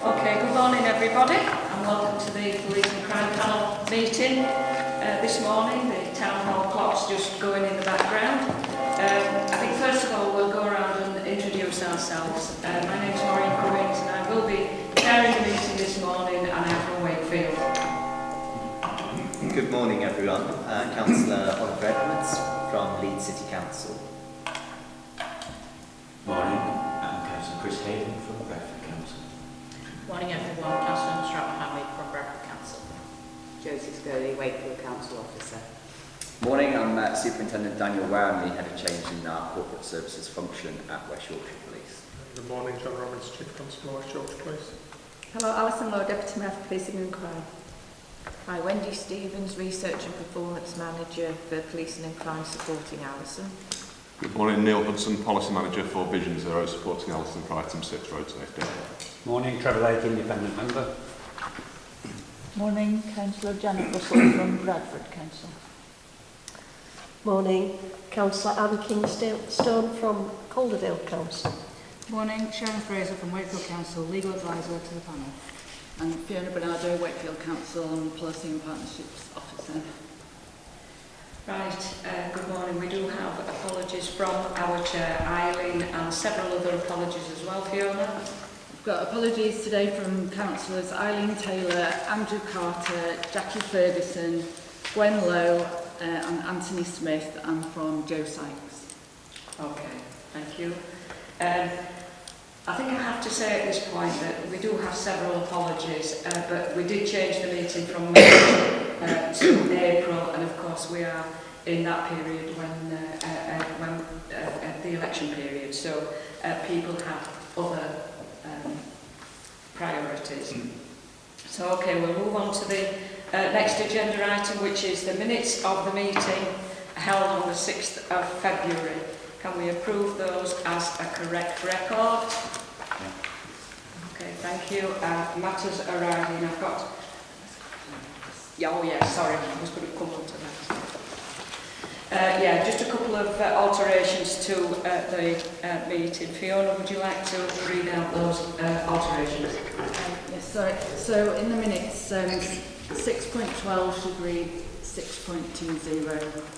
Okay, good morning everybody and welcome to the Police and Crime Panel meeting this morning. The Town Hall clock's just going in the background. I think first of all we'll go around and introduce ourselves. My name's Maureen Cummings and I will be chairing the meeting this morning and I'm from Wakefield. Good morning everyone, Councillor Oliver Edwards from Leeds City Council. Morning, I'm Councillor Chris Hayden from Bradford Council. Morning everyone, Councillor Stratton Hamley from Bradford Council. Josie Scully, Wakefield Council Officer. Morning, I'm Superintendent Daniel Warmley, Head of Change in our Corporate Services function at West Yorkshire Police. Good morning, John Roberts, Chief Constable, West Yorkshire Police. Hello, Alison Lowe, Deputy Mayor for Policing and Crime. Hi, Wendy Stevens, Research and Performance Manager for Policing and Crime, supporting Alison. Good morning, Neil Hudson, Policy Manager for Vision Zero, supporting Alison for Item 6 Road Safety. Morning, Trevor Lake, Independent Member. Morning, Councillor Janet Russell from Bradford Council. Morning, Councillor Anne Kingstone from Calderdale Council. Morning, Sharon Fraser from Wakefield Council, Legal Advisor to the panel. And Fiona Bernardo, Wakefield Council and Policy and Partnerships Officer. Right, good morning. We do have apologies from our Chair, Eileen, and several other apologies as well, Fiona. We've got apologies today from Councillors Eileen Taylor, Andrew Carter, Jackie Ferguson, Gwen Lowe and Anthony Smith, and from Joe Sykes. Okay, thank you. I think I have to say at this point that we do have several apologies, but we did change the meeting from May to April, and of course we are in that period when the election period, so people have other priorities. So okay, we'll move on to the next agenda item, which is the minutes of the meeting held on the 6th of February. Can we approve those as a correct record? Yeah. Okay, thank you. Matters arising. I've got... Oh yeah, sorry, I was going to come on to that. Yeah, just a couple of alterations to the meeting. Fiona, would you like to read out those alterations? Yes, sorry. So in the minutes, 6.12 should read 6.20,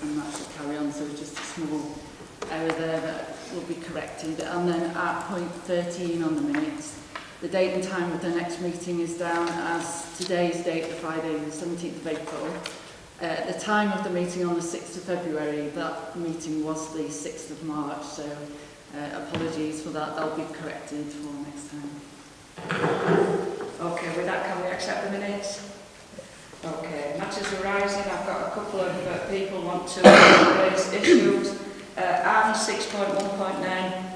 and that should carry on. So just a small error there that will be corrected. And then at point 13 on the minutes, the date and time of the next meeting is down as today's date, Friday the 17th of April. At the time of the meeting on the 6th of February, that meeting was the 6th of March, so apologies for that. That'll be corrected for next time. Okay, with that, can we accept the minutes? Okay, matters arising. I've got a couple of people want to raise issues. Item 6.1.9.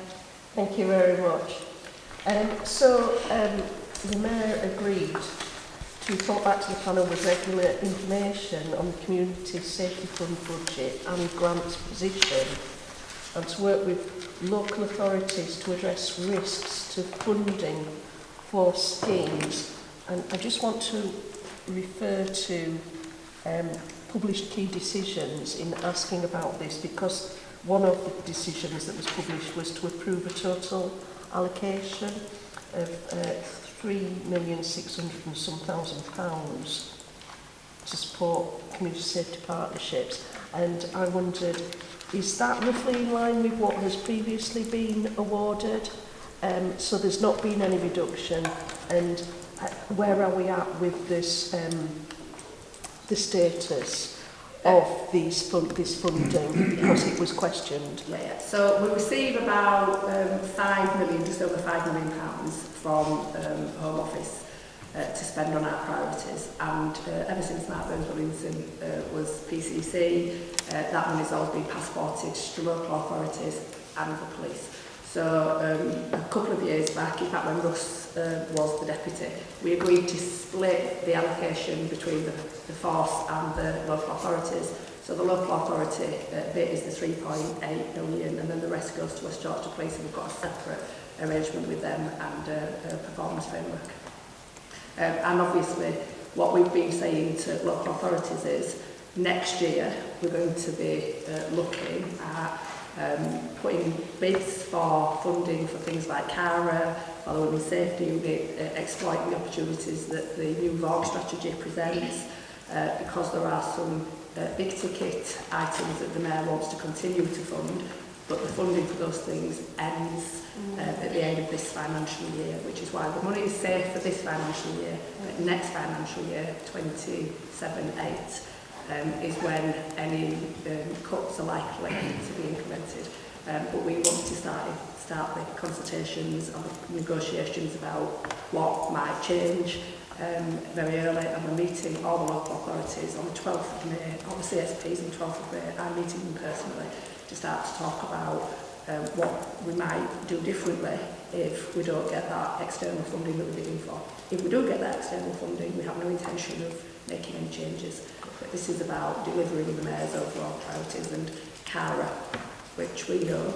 Thank you very much. The Mayor agreed to report back to the panel with regular information on the Community Safety Fund budget and grants position, and to work with local authorities to address risks to funding for schemes. And I just want to refer to published key decisions in asking about this, because one of the decisions that was published was to approve a total allocation of £3,600,000 and some £1,000 to support community safety partnerships. And I wondered, is that roughly in line with what has previously been awarded? So there's not been any reduction, and where are we at with this, the status of this funding, because it was questioned? Yeah. So we receive about £5 million, just over £5 million from Home Office to spend on our priorities, and ever since Mark Burns-Williamson was PCC, that money's always been passported to local authorities and the police. So a couple of years back, in fact when Russ was the deputy, we agreed to split the allocation between the force and the local authorities. So the local authority bit is the 3.8 million, and then the rest goes to West Yorkshire Police, and we've got a separate arrangement with them and a performance framework. And obviously what we've been saying to local authorities is next year we're going to be looking at putting bids for funding for things like CARA, by the Women's Safety Unit, exploiting the opportunities that the new VOG strategy presents, because there are some big ticket items that the Mayor wants to continue to fund, but the funding for those things ends at the end of this financial year, which is why the money is safe for this financial year, but next financial year, 27-8, is when any cuts are likely to be implemented. But we want to start the consultations and negotiations about what might change very early, and we're meeting all the local authorities on the 12th of May, all the CSPs on the 12th of May. I'm meeting them personally to start to talk about what we might do differently if we don't get that external funding that we're bidding for. If we do get that external funding, we have no intention of making any changes. But this is about delivering the Mayor's overall priorities, and CARA, which we know,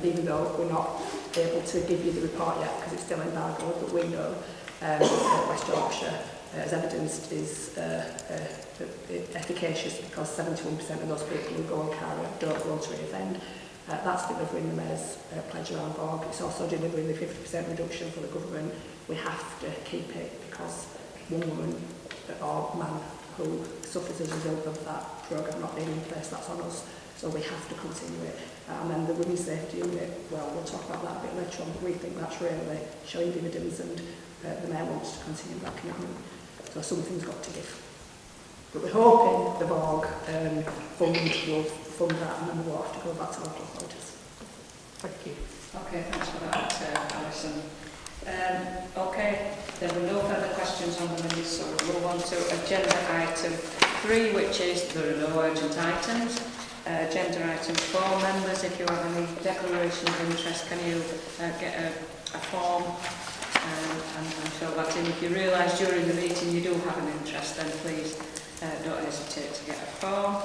even though we're not able to give you the report yet because it's still embargoed, but we know that West Yorkshire, as evidenced, is efficacious, because 71% of those people who go on CARA don't go on to reoffend. That's delivering the Mayor's pledge around VOG. It's also delivering the 50% reduction for the government. We have to keep it, because one woman or man who suffers as a result of that programme not being in place, that's on us. So we have to continue it. And then the Women's Safety Unit, well, we'll talk about that a bit later on, but we think that's really showing dividends, and the Mayor wants to continue that commitment. So something's got to give. But we're hoping the VOG fund will fund that, and then we'll have to go back to local authorities. Thank you. Okay, thanks for that, Alison. Okay, there were no further questions on the minutes, so we'll move on to agenda item 3, which is there are no urgent items. Agenda item 4, members, if you have any declaration of interest, can you get a form and fill that in? If you realise during the meeting you do have an interest, then please don't hesitate to get a form.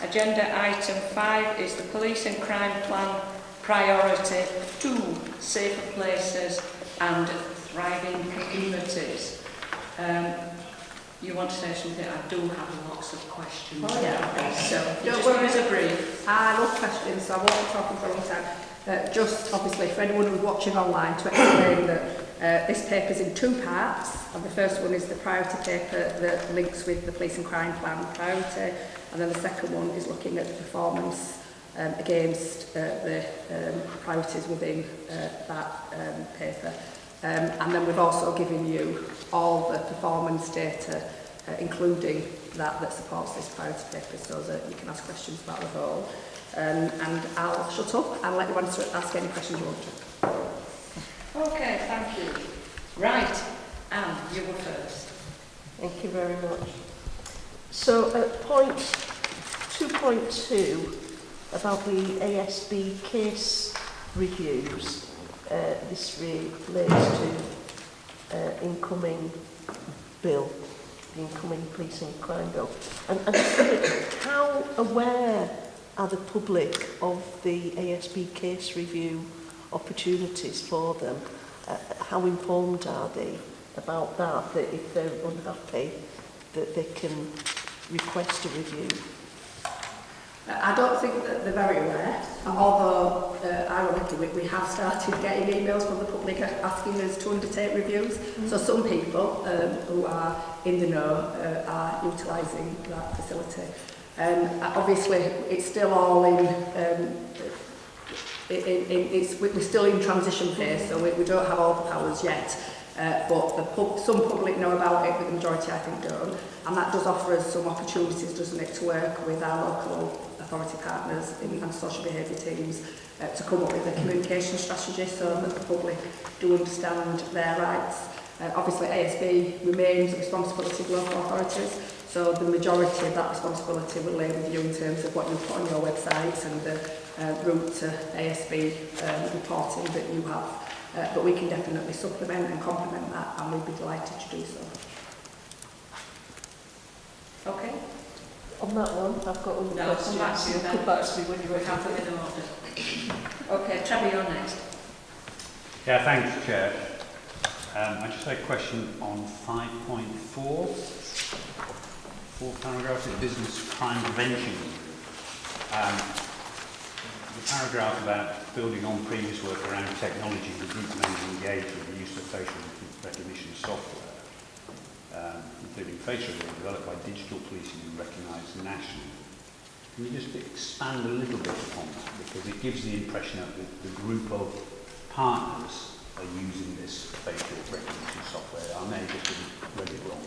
Agenda item 5 is the Police and Crime Plan Priority 2, Safer Places and Thriving Communities. You want to say something? I do have lots of questions. Oh, yeah. So don't just worry. give us a brief. I love questions, so I won't be talking for a long time. Just obviously for anyone who's watching online, to explain that this paper is in 2 parts, and the first one is the priority paper that links with the Police and Crime Plan priority, and then the second one is looking at the performance against the priorities within that paper. And then we've also given you all the performance data, including that supports this priority paper, so that you can ask questions about the whole. And I'll shut up and let you ask any questions you want to. Okay, thank you. Right, Anne, you go first. Thank you very much. So at point 2.2 about the ASB case reviews, this relates to incoming bill, the incoming police and crime bill. And I just wondered, how aware are the public of the ASB case review opportunities for them? How informed are they about that if they're unhappy, that they can request a review? I don't think that they're very aware, although ironically we have started getting emails from the public asking us to undertake reviews. So some people who are in the know are utilising that facility. Obviously it's still all we're still in transition phase, so we don't have all the powers yet. But some public know about it, but the majority I think don't. And that does offer us some opportunities, doesn't it, to work with our local authority partners and social behaviour teams to come up with a communication strategy so that the public do understand their rights. Obviously ASB remains a responsibility of local authorities, so the majority of that responsibility will lay with you in terms of what you put on your websites and the route to ASB reporting that you have. But we can definitely supplement and complement that, and we'd be delighted to do so. Okay. On that one, I've got other No, questions. come back to you then. Come back to me when you're ready. Have them in order. Okay, Trevor, you're next. Yeah, thanks, Chair. I just had a question on 5.4, 4 paragraphs of business crime prevention. paragraph about building on previous work around technology, the group remains engaged with the use of facial recognition software, including facial reading developed by digital policing and recognised nationally. Can you just expand a little bit upon that? Because it gives the impression that the group of partners are using this facial recognition software. I may have just read it wrong.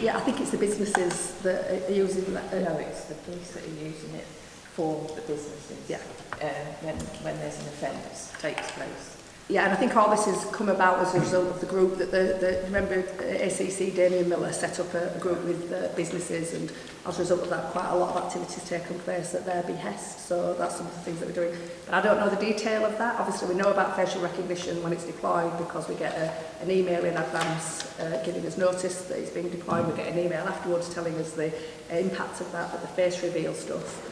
Yeah, I think it's the businesses that are using that. No, it's the police that are using it for the businesses. Yeah. When there's an offence takes place. Yeah, and I think all this has come about as a result of the group that remember ACC Damien Miller set up a group with businesses, and as a result of that quite a lot of activities taken place at their behest, so that's some of the things that we're doing. But I don't know the detail of that. Obviously we know about facial recognition when it's deployed because we get an email in advance giving us notice that it's being deployed. We get an email afterwards telling us the impact of that, but the face reveal stuff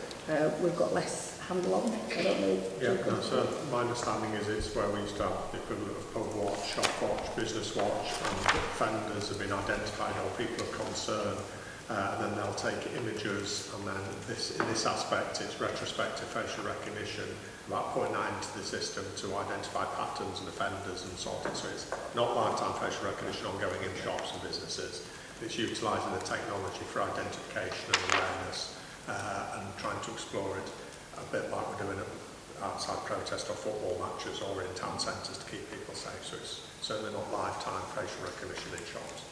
we've got less handle on. I don't know. Yeah, no, so my understanding is it's where we used to have the equivalent of Pub Watch, Shop Watch, Business Watch, and offenders have been identified or people of concern, and then they'll take images, and then in this aspect it's retrospective facial recognition, about putting that into the system to identify patterns and offenders and sort it. So it's not lifetime facial recognition ongoing in shops and businesses. It's utilising the technology for identification and awareness and trying to explore it. A bit like we're doing at outside protest or football matches or in town centres to keep people safe. So it's certainly not lifetime facial recognition in shops.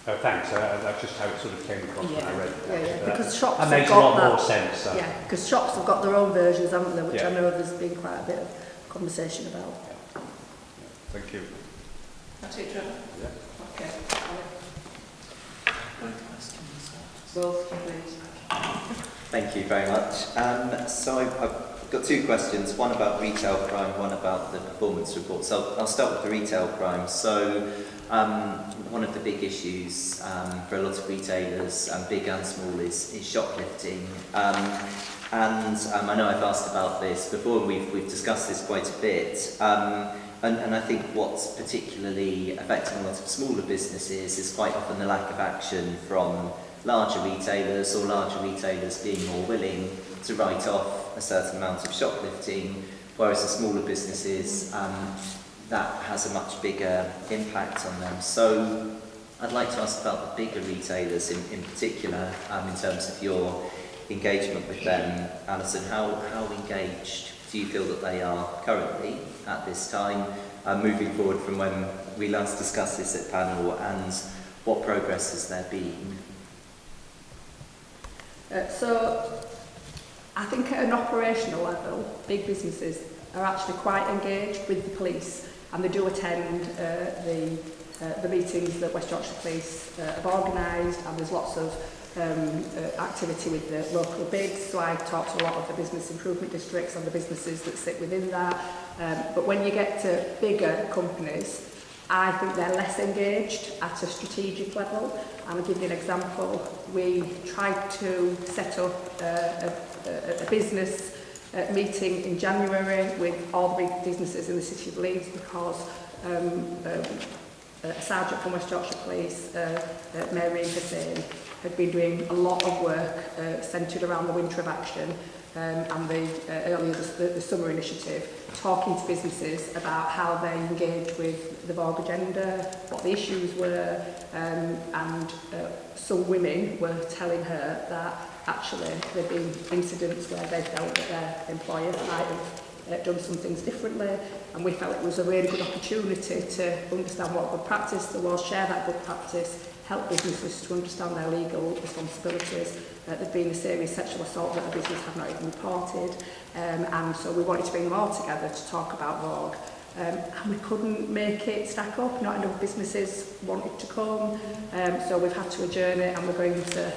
Okay. Thanks. That's just how it sort of came across when I read it. Yeah. Because shops that have makes got a lot that. more sense. Yeah, because shops have got their own versions, haven't they? Which Yeah. I know there's been quite a bit of conversation about. Yeah. Thank you. That's it, Trevor? Yeah. Okay. Both, please. Thank you very much. So I've got two questions, one about retail crime, one about the performance report. So I'll start with the retail crime. So one of the big issues for a lot of retailers, big and small, is shoplifting. And I know I've asked about this before, and we've discussed this quite a bit. And I think what's particularly affecting a lot of smaller businesses is quite often the lack of action from larger retailers, or larger retailers being more willing to write off a certain amount of shoplifting, whereas the smaller businesses, that has a much bigger impact on them. So I'd like to ask about the bigger retailers in particular, in terms of your engagement with them. Alison, how engaged do you feel that they are currently at this time, moving forward from when we last discussed this at panel, and what progress has there been? So I think at an operational level, big businesses are actually quite engaged with the police, and they do attend the meetings that West Yorkshire Police have organised, and there's lots of activity with the local bigs. So I talk to a lot of the business improvement districts and the businesses that sit within that. But when you get to bigger companies, I think they're less engaged at a strategic level. And I'll give you an example. We tried to set up a business meeting in January with all the big businesses in the City of Leeds, because a sergeant from West Yorkshire Police, Mary Hussain, had been doing a lot of work centred around the Winter of Action and earlier the Summer Initiative, talking to businesses about how they engage with the Vogue agenda, what the issues were, and some women were telling her that actually there'd been incidents where they felt that their employers might have done some things differently, and we felt it was a really good opportunity to understand what good practice there was, share that good practice, help businesses to understand their legal responsibilities. There'd been a serious sexual assault that a business had not even reported, and so we wanted to bring them all together to talk about Vogue. And we couldn't make it stack up, not enough businesses wanted to come, so we've had to adjourn it, and we're going to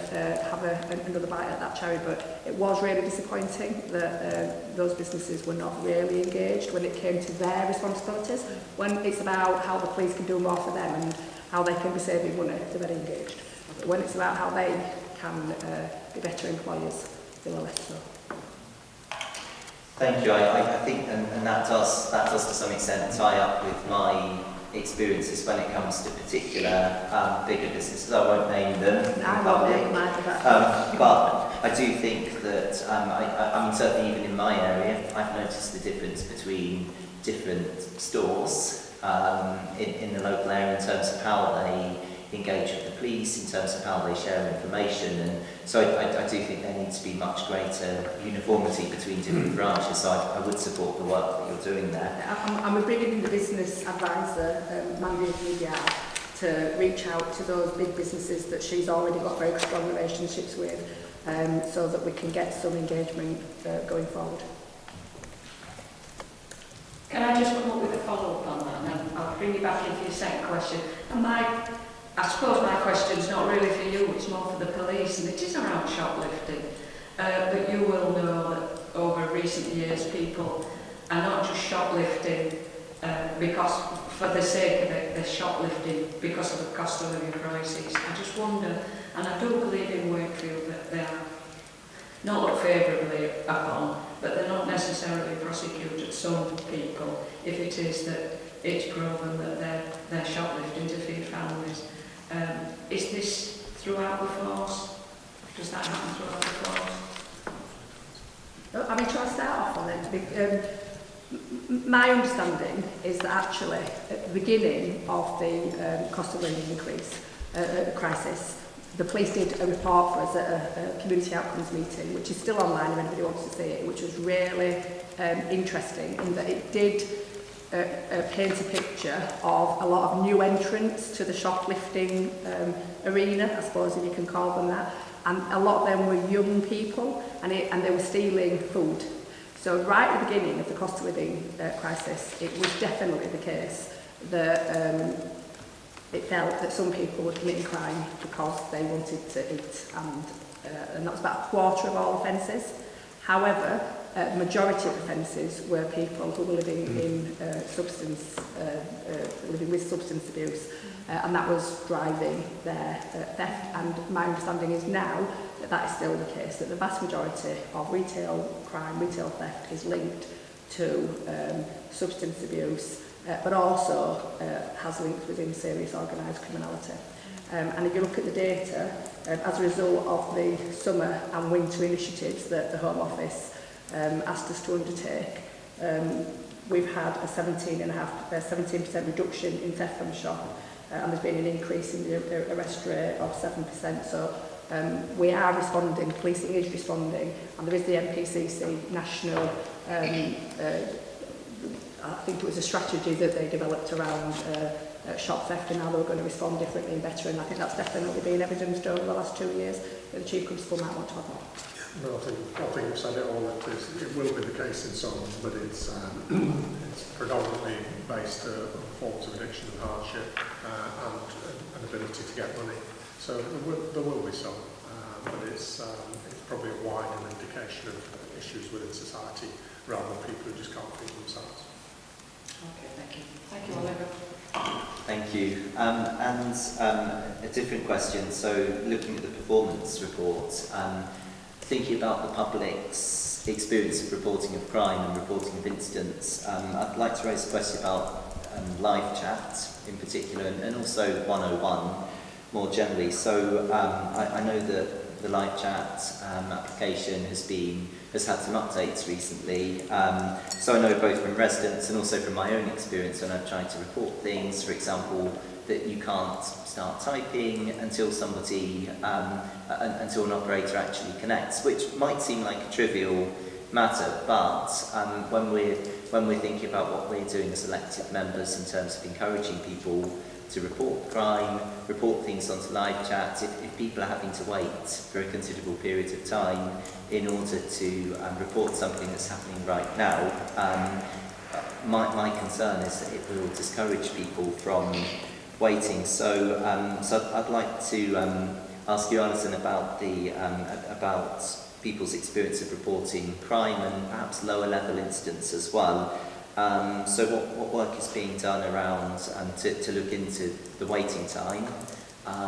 have another bite at that cherry. But it was really disappointing that those businesses were not really engaged when it came to their responsibilities. When it's about how the police can do more for them and how they can be saving money, they're very engaged. But when it's about how they can be better employers, they were less so. Thank you. I think, and that does to some extent tie up with my experiences when it comes to particular bigger businesses. I won't name them. I won't name either. But I do think that, I mean, certainly even in my area, I've noticed the difference between different stores in the local area in terms of how they engage with the police, in terms of how they share information, and so I do think there needs to be much greater uniformity between different branches, so I would support the work that you're doing there. And we're bringing in the business advisor, Mandy Media, to reach out to those big businesses that she's already got very strong relationships with, so that we can get some engagement going forward. Can I just come up with a follow-up on that, and then I'll bring you back in for your second question. And I suppose my question's not really for you, it's more for the police, and it is around shoplifting. But you will know that over recent years people are not just shoplifting because for the sake of it, they're shoplifting because of the cost of living crisis. I just wonder, and I do believe in Wakefield that they are not looked favourably upon, but they're not necessarily prosecuted, some people, if it is that it's proven that they're shoplifting to feed families. Is this throughout the force? Does that happen throughout the force? I mean, shall I start off on it? My understanding is that actually at the beginning of the cost of living increase crisis, the police did a report for us at a community outcomes meeting, which is still online if anybody wants to see it, which was really interesting in that it did paint a picture of a lot of new entrants to the shoplifting arena, I suppose if you can call them that, and a lot of them were young people, and they were stealing food. So right at the beginning of the cost of living crisis, it was definitely the case that it felt that some people were committing crime because they wanted to eat, and that was about a quarter of all offences. However, the majority of offences were people who were living in living with substance abuse, and that was driving their theft. And my understanding is now that that is still the case, that the vast majority of retail crime, retail theft is linked to substance abuse, but also has links within serious organised criminality. And if you look at the data, as a result of the summer and winter initiatives that the Home Office asked us to undertake, we've had a 17% reduction in theft from the shop, and there's been an increase in the arrest rate of 7%. So we are responding, policing is responding, and there is the MPCC national, I think it was a strategy that they developed around shop theft and how they were going to respond differently and better, and I think that's definitely been evidenced over the last 2 years. The Chief Constable might want to have more. No, I think you've said it all. It will be the case in some, but it's predominantly based on forms of addiction and hardship and an ability to get money. So there will be some, but it's probably a wider indication of issues within society rather than people who just can't feed themselves. Okay, thank you. Thank you, Oliver. Thank you. And a different question. So looking at the performance report, thinking about the public's experience of reporting of crime and reporting of incidents, I'd like to raise a question about live chat in particular, and also 101 more generally. So I know that the live chat application has had some updates recently. So I know both from residents and also from my own experience when I've tried to report things, for example, that you can't start typing until somebody, until an operator actually connects, which might seem like a trivial matter, but when we're thinking about what we're doing as elected members in terms of encouraging people to report crime, report things onto live chat, if people are having to wait for a considerable period of time in order to report something that's happening right now, my concern is that it will discourage people from waiting. So I'd like to ask you, Alison, about about people's experience of reporting crime and perhaps lower level incidents as well. So what work is being done around to look into the waiting time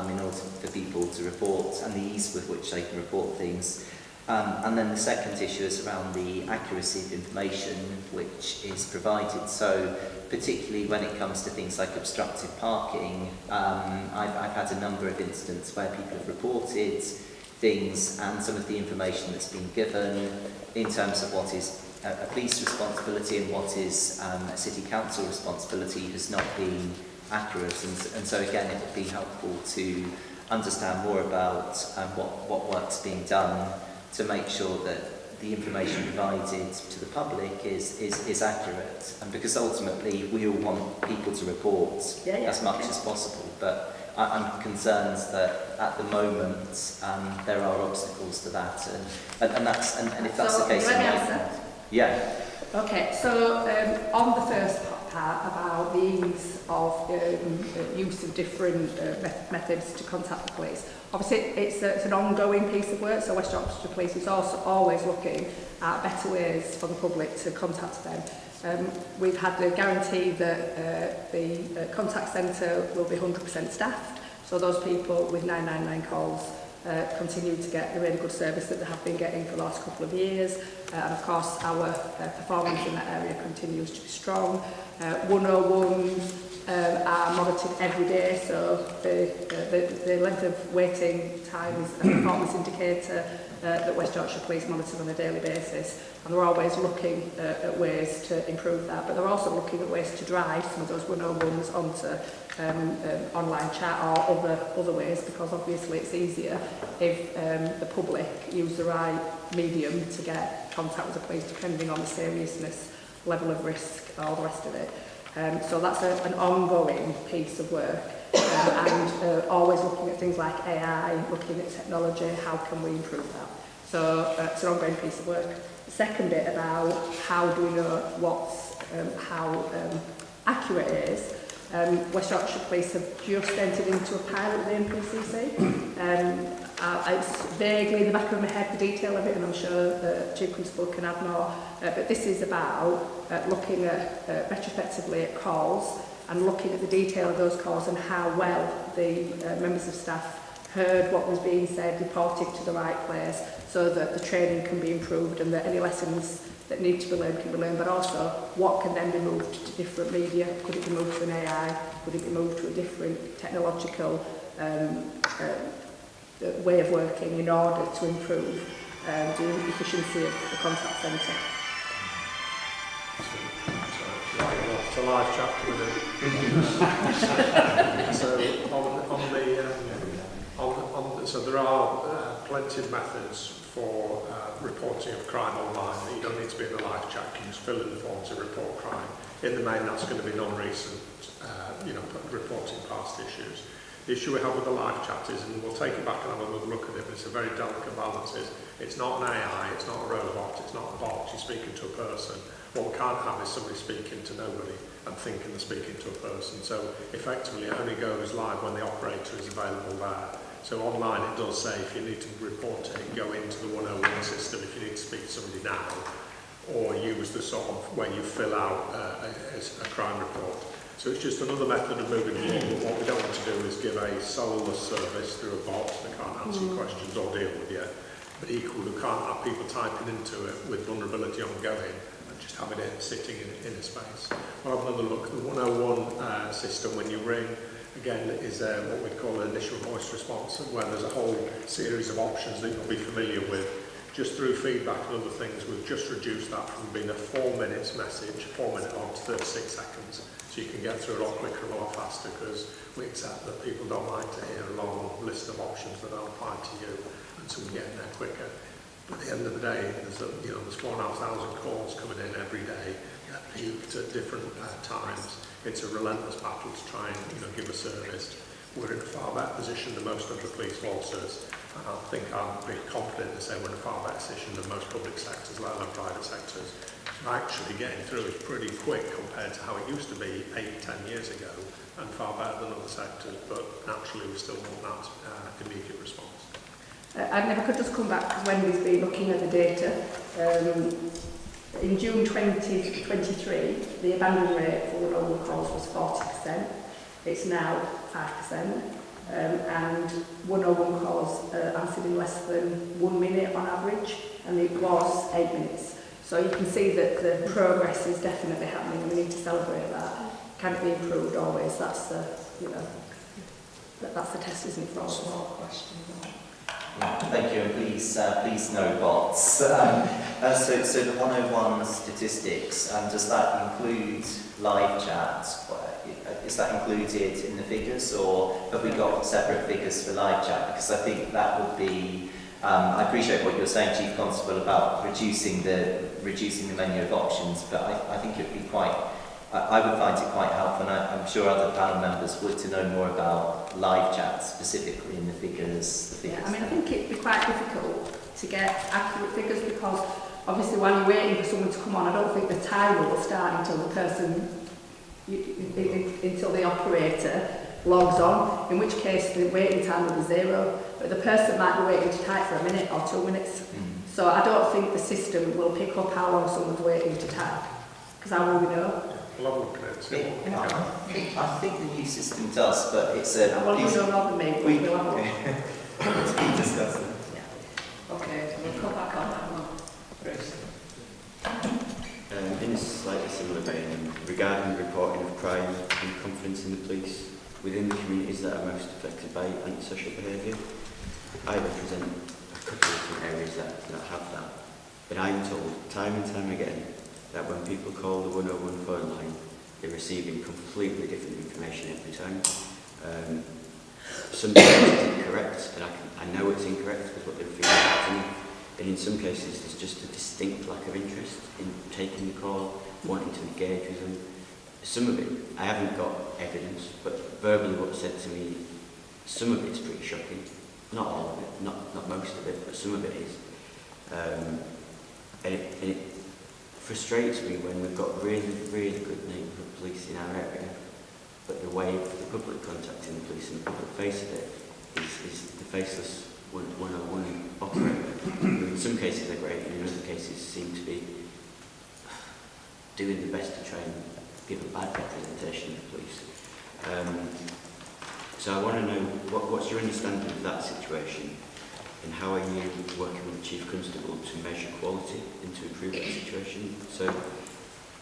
in order for people to report and the ease with which they can report things, And then the second issue is around the accuracy of information which is provided. So particularly when it comes to things like obstructive parking, I've had a number of incidents where people have reported things, and some of the information that's been given in terms of what is a police responsibility and what is a city council responsibility has not been accurate. And so again, it would be helpful to understand more about what work's being done to make sure that the information provided to the public is accurate. And because ultimately we all want people to report as much as possible, but I'm concerned that at the moment there are obstacles to that, and if that's the case, let me answer. Yeah. Okay, so on the first part about the ease of use of different methods to contact the police, obviously it's an ongoing piece of work, so West Yorkshire Police is also always looking at better ways for the public to contact them. We've had the guarantee that the contact centre will be 100% staffed, so those people with 999 calls continue to get the really good service that they have been getting for the last couple of years. And of course our performance in that area continues to be strong. 101s are monitored every day, so the length of waiting time is a performance indicator that West Yorkshire Police monitor on a daily basis, and they're always looking at ways to improve that, but they're also looking at ways to drive some of those 101s onto online chat or other ways, because obviously it's easier if the public use the right medium to get contact with the police, depending on the seriousness, level of risk, all the rest of it. So that's an ongoing piece of work, and always looking at things like AI, looking at technology, how can we improve that? So it's an ongoing piece of work. The second bit about how do we know how accurate it is, West Yorkshire Police have just entered into a pilot with the NPCC. It's vaguely in the back of my head, the detail of it, and I'm sure the Chief Constable can add more. But this is about looking at retrospectively at calls and looking at the detail of those calls and how well the members of staff heard what was being said, reported to the right place, so that the training can be improved and that any lessons that need to be learned can be learned, but also what can then be moved to different media. Could it be moved to an AI? Could it be moved to a different technological way of working in order to improve the efficiency of the contact centre? It's a live chat with it. So there are plenty of methods for reporting of crime online. You don't need to be in a live chat. You can just fill in the form to report crime. In the main, that's going to be non-recent, reporting past issues. The issue we have with the live chat is, and we'll take it back and have another look at it, but it's a very delicate balance, is it's not an AI, it's not a robot, it's not a bot, you're speaking to a person. What we can't have is somebody speaking to nobody and thinking they're speaking to a person. So effectively it only goes live when the operator is available there. So online it does say if you need to report it, go into the 101 system if you need to speak to somebody now, or use the sort of where you fill out a crime report. So it's just another method of moving forward. But what we don't want to do is give a soulless service through a bot that can't answer your questions or deal with you. But equally, we can't have people typing into it with vulnerability ongoing and just having it sitting in a space. We'll have another look. The 101 system, when you ring, again, is what we call an initial voice response, where there's a whole series of options that you'll be familiar with. Just through feedback and other things, we've just reduced that from being a 4 minutes message, 4 minute on, to 36 seconds. So you can get through a lot quicker, a lot faster, because we accept that people don't like to hear a long list of options that don't apply to you, and so we get in there quicker. But at the end of the day, there's 4,500 calls coming in every day, peaked at different times. It's a relentless battle to try and give a service. We're in a far better position than most of the police forces. And I think I'm pretty confident to say we're in a far better position than most public sectors, let alone private sectors. Actually getting through is pretty quick compared to how it used to be 8-10 years ago, and far better than other sectors, but naturally we still want that immediate response. And if I could just come back, because Wendy's been looking at the data. In June 2023, the abandon rate for 101 calls was 40%. It's now 5%. and 101 calls answered in less than 1 minute on average, and it was 8 minutes. So you can see that the progress is definitely happening, and we need to celebrate that. Can it be improved? Always. That's the, that's the test, isn't it, for all of us? Small question. Thank you, and please no bots. So the 101 statistics, does that include live chats? Is that included in the figures, or have we got separate figures for live chat? Because I think that would be, I appreciate what you're saying, Chief Constable, about reducing the menu of options, but I think it would be quite, I would find it quite helpful, and I'm sure other panel members would, to know more about live chat specifically in the figures. Yeah, I mean, I think it'd be quite difficult to get accurate figures, because obviously when you're waiting for someone to come on, I don't think the timer will start until the person, until the operator logs on, in which case the waiting time will be 0, but the person might be waiting to type for a minute or 2 minutes. So I don't think the system will pick up how long someone's waiting to type, because how will we know? We'll have a look at it. I think the new system does, but it's a... Well, you know rather than me, we'll have a look. We discuss it. Okay, so we'll come back on that one. Bruce. In a slightly similar vein, regarding reporting of crime and confidence in the police within the communities that are most affected by antisocial behaviour, I represent a couple of different areas that have that. But I'm told time and time again that when people call the 101 phone line, they're receiving completely different information every time. Sometimes it's incorrect, and I know it's incorrect because what they're feeding back to me. And in some cases, there's just a distinct lack of interest in taking the call, wanting to engage with them. Some of it, I haven't got evidence, but verbally what's said to me, some of it's pretty shocking. Not all of it, not most of it, but some of it is. And it frustrates me when we've got really, really good neighbourhood police in our area, but the way the public contacting the police and the public face of it is the faceless 101 operator, who in some cases are great, and in other cases seem to be doing the best to try and give a bad representation of the police. So I want to know, what's your understanding of that situation, and how are you working with the Chief Constable to measure quality and to improve that situation? So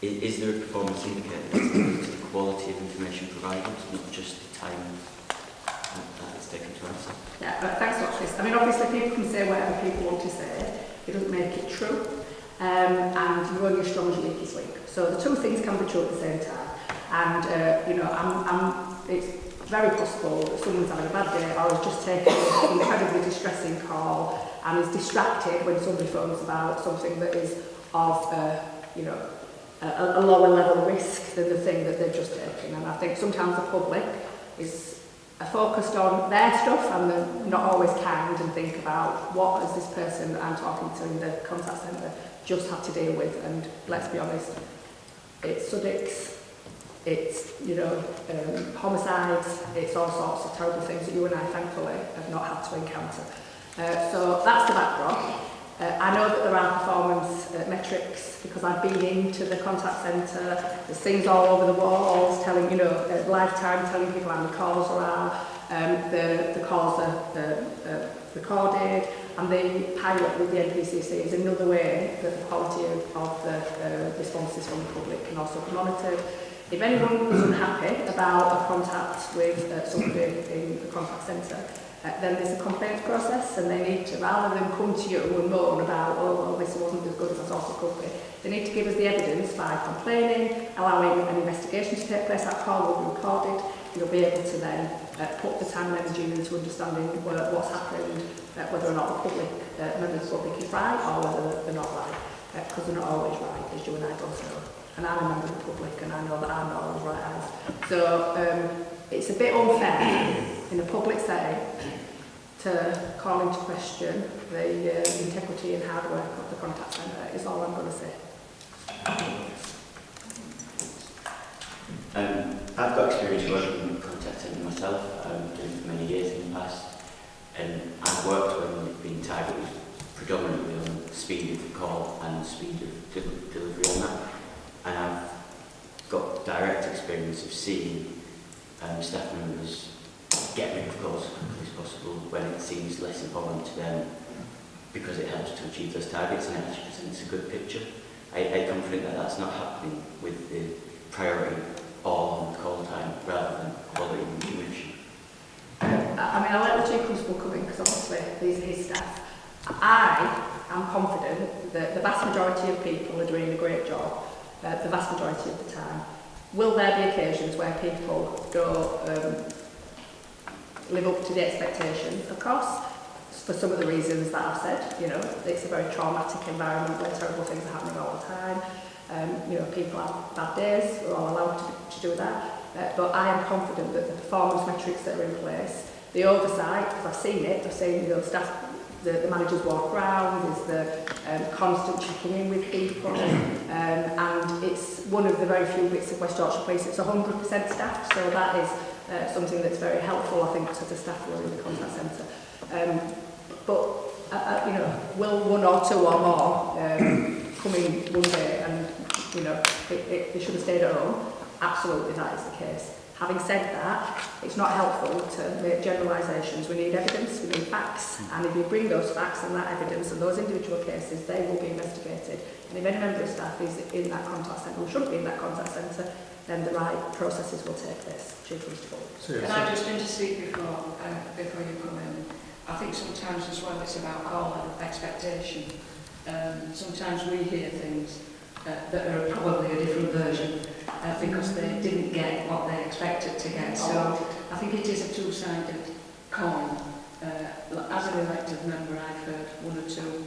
is there a performance indicator to the quality of information provided, not just the time that it's taken to answer? Yeah, but thanks a lot, Chris. I mean, obviously people can say whatever people want to say. It doesn't make it true. And you're only as strong as your leaky link. So the two things can be true at the same time. And, it's very possible that someone's having a bad day or has just taken an incredibly distressing call and is distracted when somebody phones about something that is of, a lower level risk than the thing that they've just taken. And I think sometimes the public is focused on their stuff and they're not always kind and think about what has this person that I'm talking to in the contact centre just had to deal with. And let's be honest, it's Suddicks, it's homicides, it's all sorts of terrible things that you and I thankfully have not had to encounter. So that's the backdrop. I know that there are performance metrics because I've been into the contact centre. There's things all over the walls telling, lifetime telling people how many calls there are. The calls are recorded, and the pilot with the NPCC is another way that the quality of the responses from the public can also be monitored. If anyone was unhappy about a contact with somebody in the contact centre, then there's a complaint process, and they need to, rather than come to you and moan about, this wasn't as good as I thought it could be, they need to give us the evidence by complaining, allowing an investigation to take place. That call will be recorded. You'll be able to then put the time and energy into understanding what's happened, whether or not the public, members of the public is right or whether they're not right, because they're not always right, as you and I both know. And I'm a member of the public, and I know that I'm not always right either. So it's a bit unfair in a public setting to call into question the integrity and hard work of the contact centre, is all I'm going to say. I've got experience working in the contact centre myself, doing it for many years in the past, and I've worked when it's been targeted predominantly on the speed of the call and the speed of delivery on that, and I've got direct experience of seeing staff members get rid of calls as quickly as possible when it seems less important to them because it helps to achieve those targets and it actually presents a good picture. I'm confident that that's not happening with the priority all on call time rather than quality information. I mean, I'll let the Chief Constable come in because obviously these are his staff. I am confident that the vast majority of people are doing a great job, the vast majority of the time. Will there be occasions where people don't live up to the expectations? Of course, for some of the reasons that I've said. You know, it's a very traumatic environment where terrible things are happening all the time. You know, people have bad days, we're all allowed to do that. But I am confident that the performance metrics that are in place, the oversight, because I've seen it, I've seen, you know, staff, the managers walk around, there's the constant checking in with people, and it's one of the very few bits of West Yorkshire Police, it's 100% staff, so that is something that's very helpful, I think, to the staff who are in the contact centre. But, you know, will one or two or more come in one day and, you know, they should have stayed at home? Absolutely, that is the case. Having said that, it's not helpful to make generalisations. We need evidence, we need facts, and if you bring those facts and that evidence and those individual cases, they will be investigated. And if any member of staff is in that contact centre, or shouldn't be in that contact centre, then the right processes will take place. Chief Constable. Can I just intercede before you come in? I think sometimes as well it's about call expectation. Sometimes we hear things that are probably a different version because they didn't get what they expected to get. So I think it is a two-sided coin. As an elected member, I've heard one or two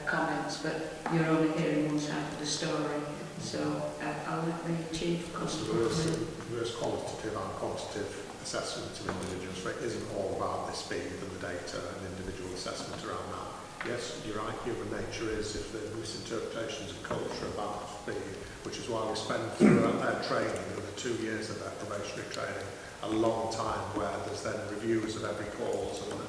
comments, but you're only hearing one side of the story. So I'll let the Chief Constable come in. There is qualitative and quantitative assessment of individuals, so it isn't all about the speed and the data and individual assessment around that. Yes, you're right, human nature is if there are misinterpretations of culture about speed, which is why we spend throughout their training, the 2 years of their probationary training, a long time where there's then reviews of every cause and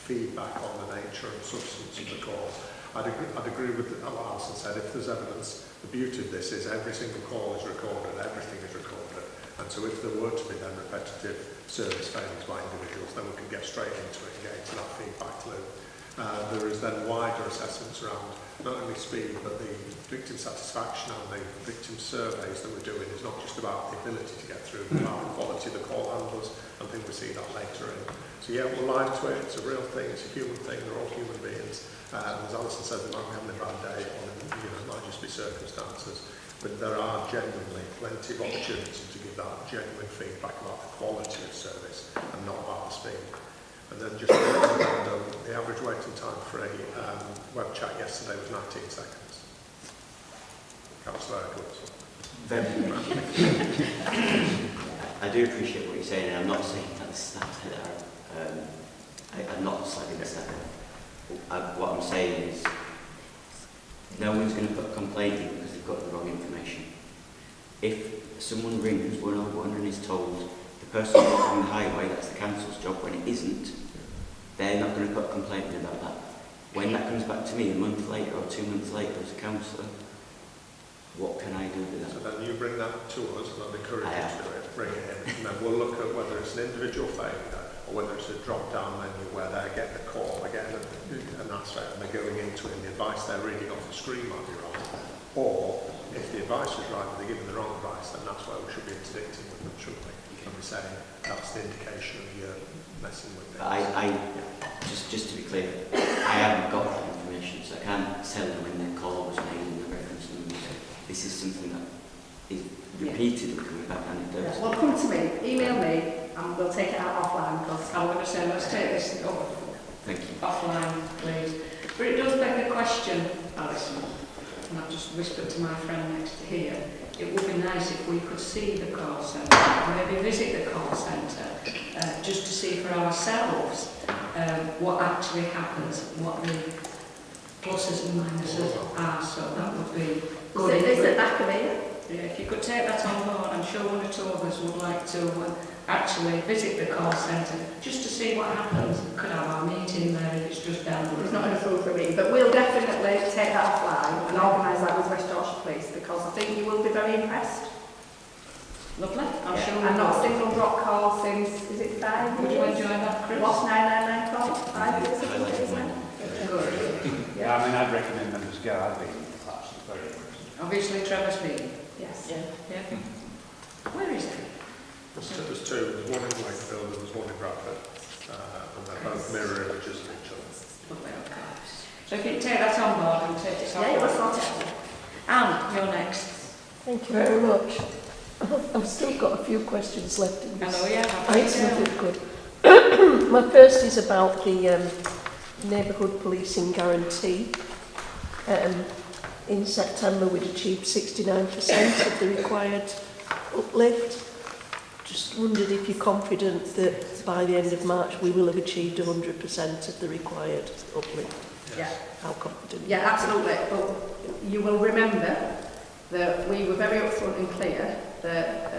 feedback on the nature and substance of the cause. I'd agree with what Alison said, if there's evidence, the beauty of this is every single call is recorded, everything is recorded, and so if there were to be then repetitive service failings by individuals, then we can get straight into it and get into that feedback loop. There is then wider assessments around not only speed but the victim satisfaction and the victim surveys that we're doing is not just about the ability to get through, but about the quality of the call handlers. I think we see that later in. So yeah, we're alive to it, it's a real thing, it's a human thing, they're all human beings. As Alison said, they might be having a bad day or it might just be circumstances. But there are genuinely plenty of opportunities to give that genuine feedback about the quality of service and not about the speed. And then just the average waiting time for a web chat yesterday was 19 seconds. Councillor Edwards. I do appreciate what you're saying, and I'm not saying that the staff I'm not slagging the staff. What I'm saying is no one's going to put a complaint in because they've got the wrong information. If someone rings 101 and is told the person on the highway, that's the council's job, when it isn't, they're not going to put a complaint in about that. When that comes back to me a month later or 2 months later as a councillor, what can I do with that? So then you bring that to us, and I'd encourage you to do it, bring it in, and then we'll look at whether it's an individual failure or whether it's a drop-down menu where they're getting a call, they're getting an aspect and they're going into it and the advice they're reading off the screen might be wrong. Or if the advice is right but they're giving the wrong advice, then that's where we should be interdicting with them, shouldn't we? And we're saying that's the indication of you're messing with things. Just to be clear, I haven't got that information, so I can't tell you when their call was made and the reference numbers. This is something that is repeatedly coming back and it does. Well, come to me, email me, and we'll take it out offline because I'm going to say, let's take this Thank you. offline, please. But it does beg the question, Alison, and I've just whispered to my friend next to here, it would be nice if we could see the call centre, maybe visit the call centre, just to see for ourselves what actually happens, what the pluses and minuses are, so that would be good. Is it back of here? Yeah, if you could take that on board, I'm sure one or two of us would like to actually visit the call centre just to see what happens. Could have our meeting there if it's just down the road. It's not an approval for me, but we'll definitely take that offline and organise that with West Yorkshire Police because I think you will be very impressed. Lovely. I'm sure. And not a single drop call since, is it 5 years? What's 999 cost? 5 years ago, isn't it? Yeah, I mean, I'd recommend members go. I'd be in the class. It's very interesting. Obviously, Trevor's me. Yes. Yeah. Where is it? There's two. There's one in Wakefield and there's one in Bradford. And they're both mirror images of each other. Lovely, okay. So if you take that on board and take this off. Yeah, we'll sort it out. Anne, you're next. Thank you very much. I've still got a few questions left in I this. know, yeah. Item if good. My first is about the neighbourhood policing guarantee. In September we'd achieved 69% of the required uplift. Just wondered if you're confident that by the end of March we will have achieved 100% of the required uplift. Yeah. How confident? Yeah, absolutely. But you will remember that we were very upfront and clear that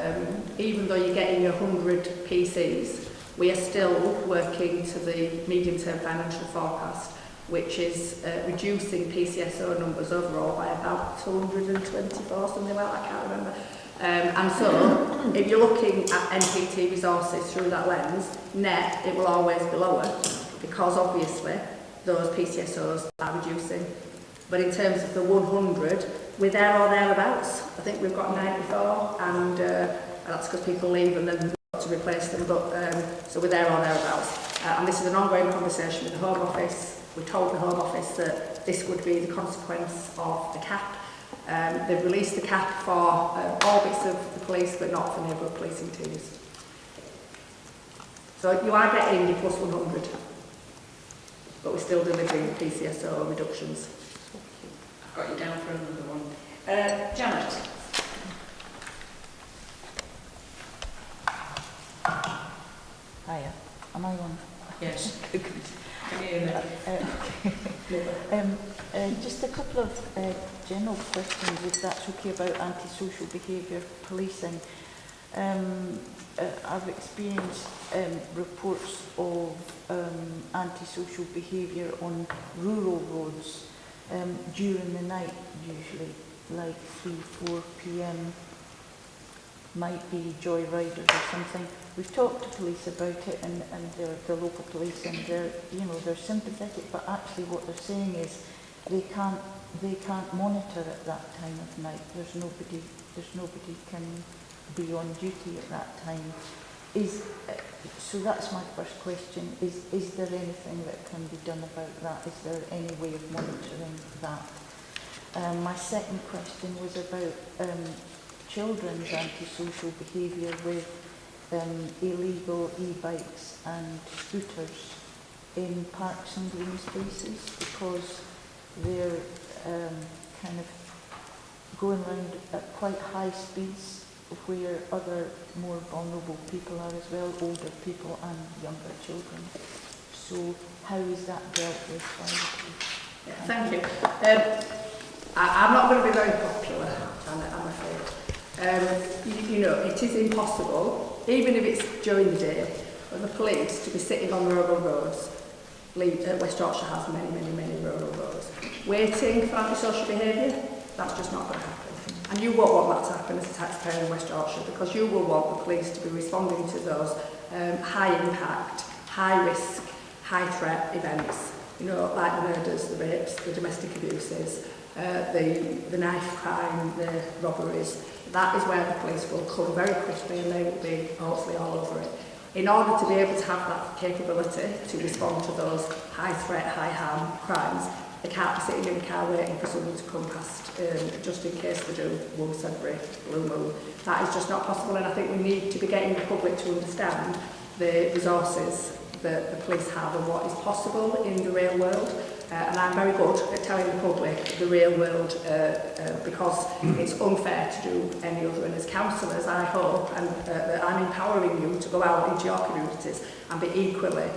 even though you're getting 100 PCs, we are still working to the medium-term financial forecast, which is reducing PCSO numbers overall by about 224, something like that, I can't remember. And so, if you're looking at NPT resources through that lens, net, it will always be lower, because obviously those PCSOs are reducing. But in terms of the 100, we're there or thereabouts. I think we've got 94, and that's because people leave and then we've got to replace them. But so we're there or thereabouts. And this is an ongoing conversation with the Home Office. We told the Home Office that this would be the consequence of the cap. They've released the cap for all bits of the police, but not for neighbourhood policing teams. So you are getting your plus 100, but we're still delivering PCSO reductions. I've got you down for another one. Janet. Hiya. Am I on? Yes. Good. Can you hear me? Just a couple of general questions, if that's okay, about antisocial behaviour policing. I've experienced reports of antisocial behaviour on rural roads during the night, usually, like 3-4 p.m. Might be joyriders or something. We've talked to police about it, and they're the local police, and they're sympathetic, but actually what they're saying is they can't monitor at that time of night. There's nobody can be on duty at that time. So that's my first question. Is there anything that can be done about that? Is there any way of monitoring that? My second question was about children's antisocial behaviour with illegal e-bikes and scooters in parks and green spaces, because they're kind of going around at quite high speeds where other more vulnerable people are as well, older people and younger children. So how is that dealt with by the police? Yeah, thank you. I'm not going to be very popular, Janet, I'm afraid. It is impossible, even if it's during the day, for the police to be sitting on rural roads. West Yorkshire has many rural roads. Waiting for antisocial behaviour, that's just not going to happen. And you won't want that to happen as a taxpayer in West Yorkshire, because you will want the police to be responding to those high impact, high risk, high threat events, like the murders, the rapes, the domestic abuses, the knife crime, the robberies. That is where the police will come very quickly, and they will be hopefully all over it. In order to be able to have that capability to respond to those high threat, high harm crimes, they can't be sitting in a car waiting for someone to come past just in case they do once every blue moon. That is just not possible, and I think we need to be getting the public to understand the resources that the police have and what is possible in the real world. And I'm very good at telling the public the real world because it's unfair to do any other. And as councillors, I hope that I'm empowering you to go out into your communities and be equally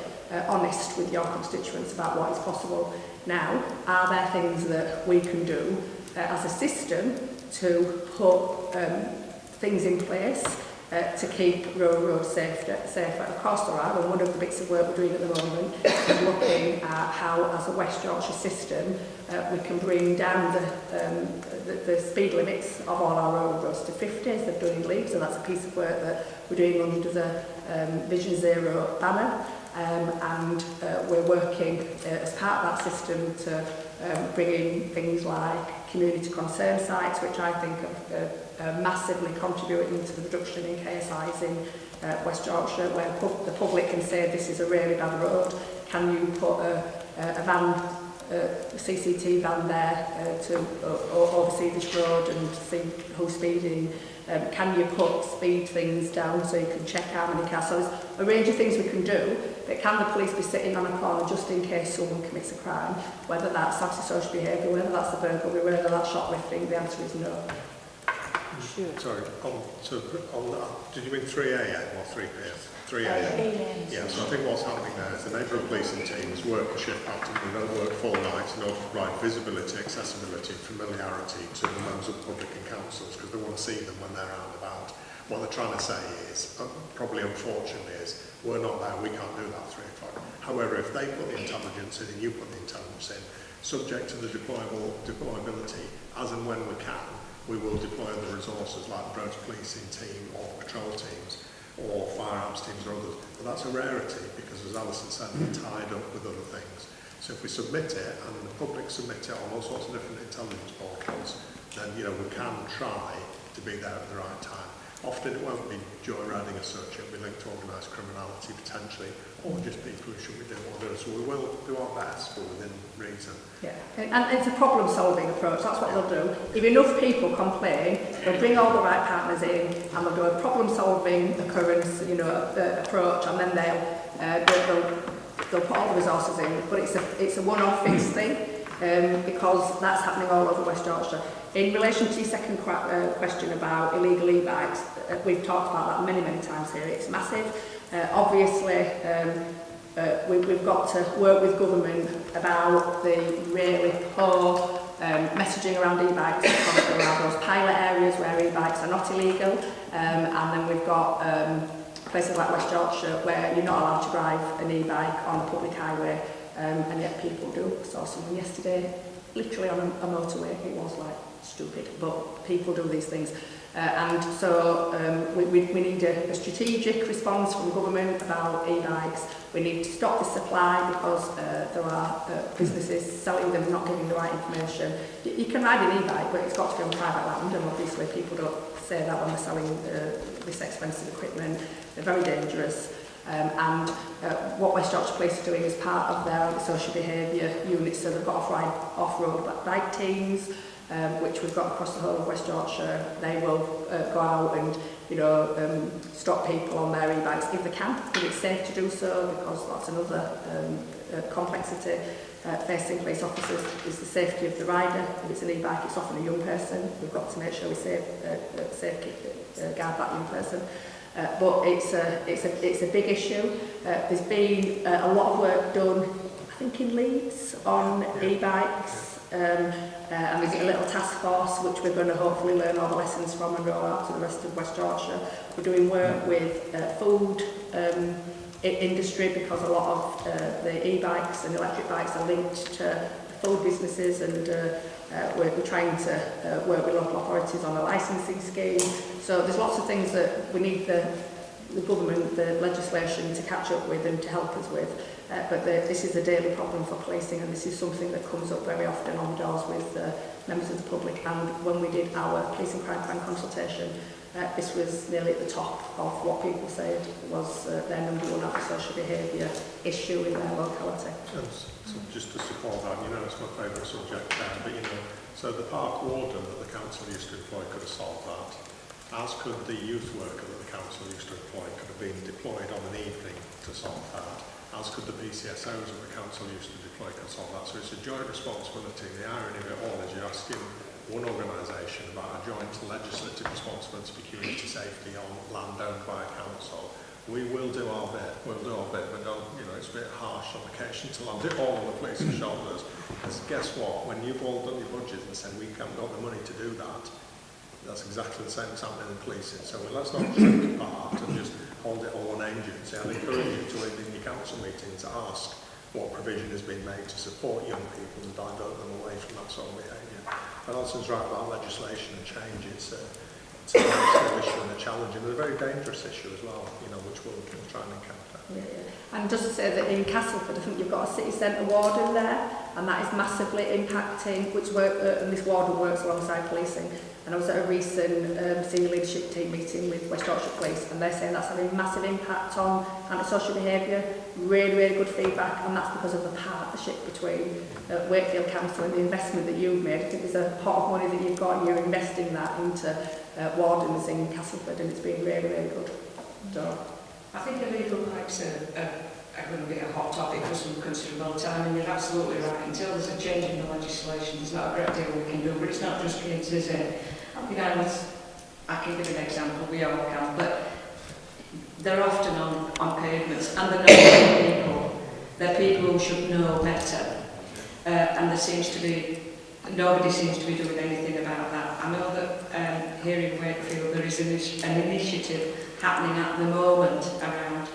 honest with your constituents about what is possible. Now, are there things that we can do as a system to put things in place to keep rural roads safer? Of course there are, and one of the bits of work we're doing at the moment is looking at how, as a West Yorkshire system, we can bring down the speed limits of all our rural roads to 50, as they're doing in Leeds, and that's a piece of work that we're doing under the Vision Zero banner. and we're working as part of that system to bring in things like community concern sites, which I think are massively contributing to the reduction in KSIs in West Yorkshire, where the public can say this is a really bad road. Can you put a van, CCT van there to oversee this road and see who's speeding? Can you put speed things down so you can check how many cars? So there's a range of things we can do, but can the police be sitting on a corner just in case someone commits a crime? Whether that's antisocial behaviour, whether that's a burglary, whether that's shoplifting, the answer is no. Sure. Sorry, did you mean 3am or 3pm? 3am. Yeah, so I think what's happening there is the neighbourhood policing teams work a shift pattern, they don't work full nights in order to provide visibility, accessibility, familiarity to the members of the public and councils, because they want to see them when they're out and about. What they're trying to say is, probably unfortunately, is we're not there, we can't do that 3 o'clock. However, if they put the intelligence in and you put the intelligence in, subject to the deployability, as and when we can, we will deploy the resources like the roads policing team or patrol teams or firearms teams or others. But that's a rarity because, as Alison said, we're tied up with other things. So if we submit it and the public submit it on all sorts of different intelligence portals, then we can try to be there at the right time. Often it won't be joyriding as such, it'll be linked to organised criminality potentially, or just people who should be doing what they're doing. So we will do our best, but within reason. Yeah, and it's a problem-solving approach, that's what they'll do. If enough people complain, they'll bring all the right partners in, and they'll do a problem-solving occurrence, approach, and then they'll put all the resources in. But it's a one-off fixed thing, because that's happening all over West Yorkshire. In relation to your second question about illegal e-bikes, we've talked about that many times here. It's massive. Obviously, we've got to work with government about the really poor messaging around e-bikes, because there are those pilot areas where e-bikes are not illegal, and then we've got places like West Yorkshire where you're not allowed to drive an e-bike on a public highway, and yet people do. I saw someone yesterday, literally on a motorway. It was like stupid, but people do these things. And so we need a strategic response from government about e-bikes. We need to stop the supply because there are businesses selling them, not giving the right information. You can ride an e-bike, but it's got to be on private land, and obviously people don't say that when they're selling this expensive equipment. They're very dangerous. And what West Yorkshire Police are doing as part of their social behaviour units, so they've got off-road bike teams, which we've got across the whole of West Yorkshire. They will go out and stop people on their e-bikes if they can, if it's safe to do so, because that's another complexity facing police officers is the safety of the rider. If it's an e-bike, it's often a young person. We've got to make sure we guard that young person. But it's a big issue. There's been a lot of work done, I think, in Leeds on e-bikes. And there's a little task force which we're going to hopefully learn all the lessons from and roll out to the rest of West Yorkshire. We're doing work with food industry, because a lot of the e-bikes and electric bikes are linked to food businesses, and we're trying to work with local authorities on a licensing scheme. So there's lots of things that we need the government, the legislation to catch up with and to help us with. But this is a daily problem for policing, and this is something that comes up very often on doors with members of the public. And when we did our police and crime plan consultation, this was nearly at the top of what people said was their number one antisocial behaviour issue in their locality. So just to support that, it's my favourite subject there, but so the park warden that the council used to employ could have solved that, as could the youth worker that the council used to employ could have been deployed on an evening to solve that, as could the PCSOs that the council used to deploy to solve that. So it's a joint responsibility. The irony of it all is you're asking one organisation about a joint legislative responsibility for community safety on land owned by a council. We will do our bit, but don't, it's a bit harsh on occasion to land it all on the police's shoulders. Because guess what? When you've all done your budget and said we haven't got the money to do that, that's exactly the same as happening in policing. So let's not shrink apart and just hold it all on agency. I'd encourage you to, in your council meetings, ask what provision has been made to support young people and divert them away from that sort of behaviour. And Alson's right about legislation and change. It's it's a sensitive issue and a challenge, and a very dangerous issue as well, you know, which we'll try and encounter. Yeah. And just to say that in Castleford, I think you've got a city centre warden there, and that is massively impacting, which work, and this warden works alongside policing. And I was at a recent senior leadership team meeting with West Yorkshire Police, and they're saying that's having a massive impact on antisocial behaviour. Really, really good feedback, and that's because of the partnership between Wakefield Council and the investment that you've made. I think there's a pot of money that you've got, and you're investing that into wardens in Castleford, and it's been really, really good. So, I think illegal bikes are going to be a hot topic for some considerable time, and you're absolutely right. Until there's a change in the legislation, there's not a great deal we can do, but it's not just kids, is it? You know, I can give an example, we all can, but they're often on pavements, and they're not people. They're people who should know better, and there seems to be, nobody seems to be doing anything about that. I know that here in Wakefield there is an initiative happening at the moment around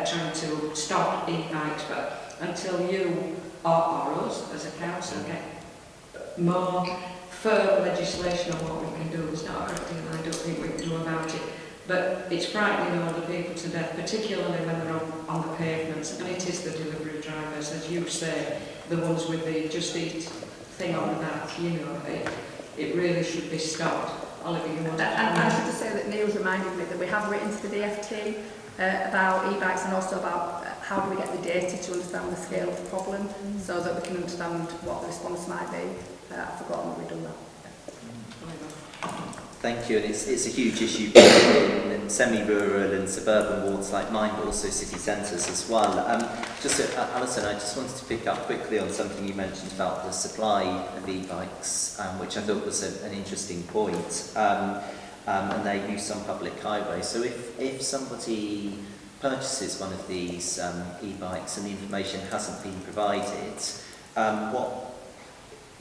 trying to stop e-bikes, but until you or us as a council get more firm legislation on what we can do, there's not a great deal I don't think we can do about it. But it's frightening all the people to death, particularly when they're on the pavements, and it is the delivery drivers, as you say, the ones with the Just Eat thing on the back, you know, it really should be stopped. Oliver, you want to and I should just say that Neil's reminded me that we have written to the DFT about e-bikes, and also about how do we get the data to understand the scale of the problem, so that we can understand what the response might be. I've forgotten that we've done that. Thank you, and it's a huge issue in semi-rural and suburban wards like mine, but also city centres as well. Alison, I just wanted to pick up quickly on something you mentioned about the supply of e-bikes, which I thought was an interesting point, and their use on public highways. So if somebody purchases one of these e-bikes and the information hasn't been provided,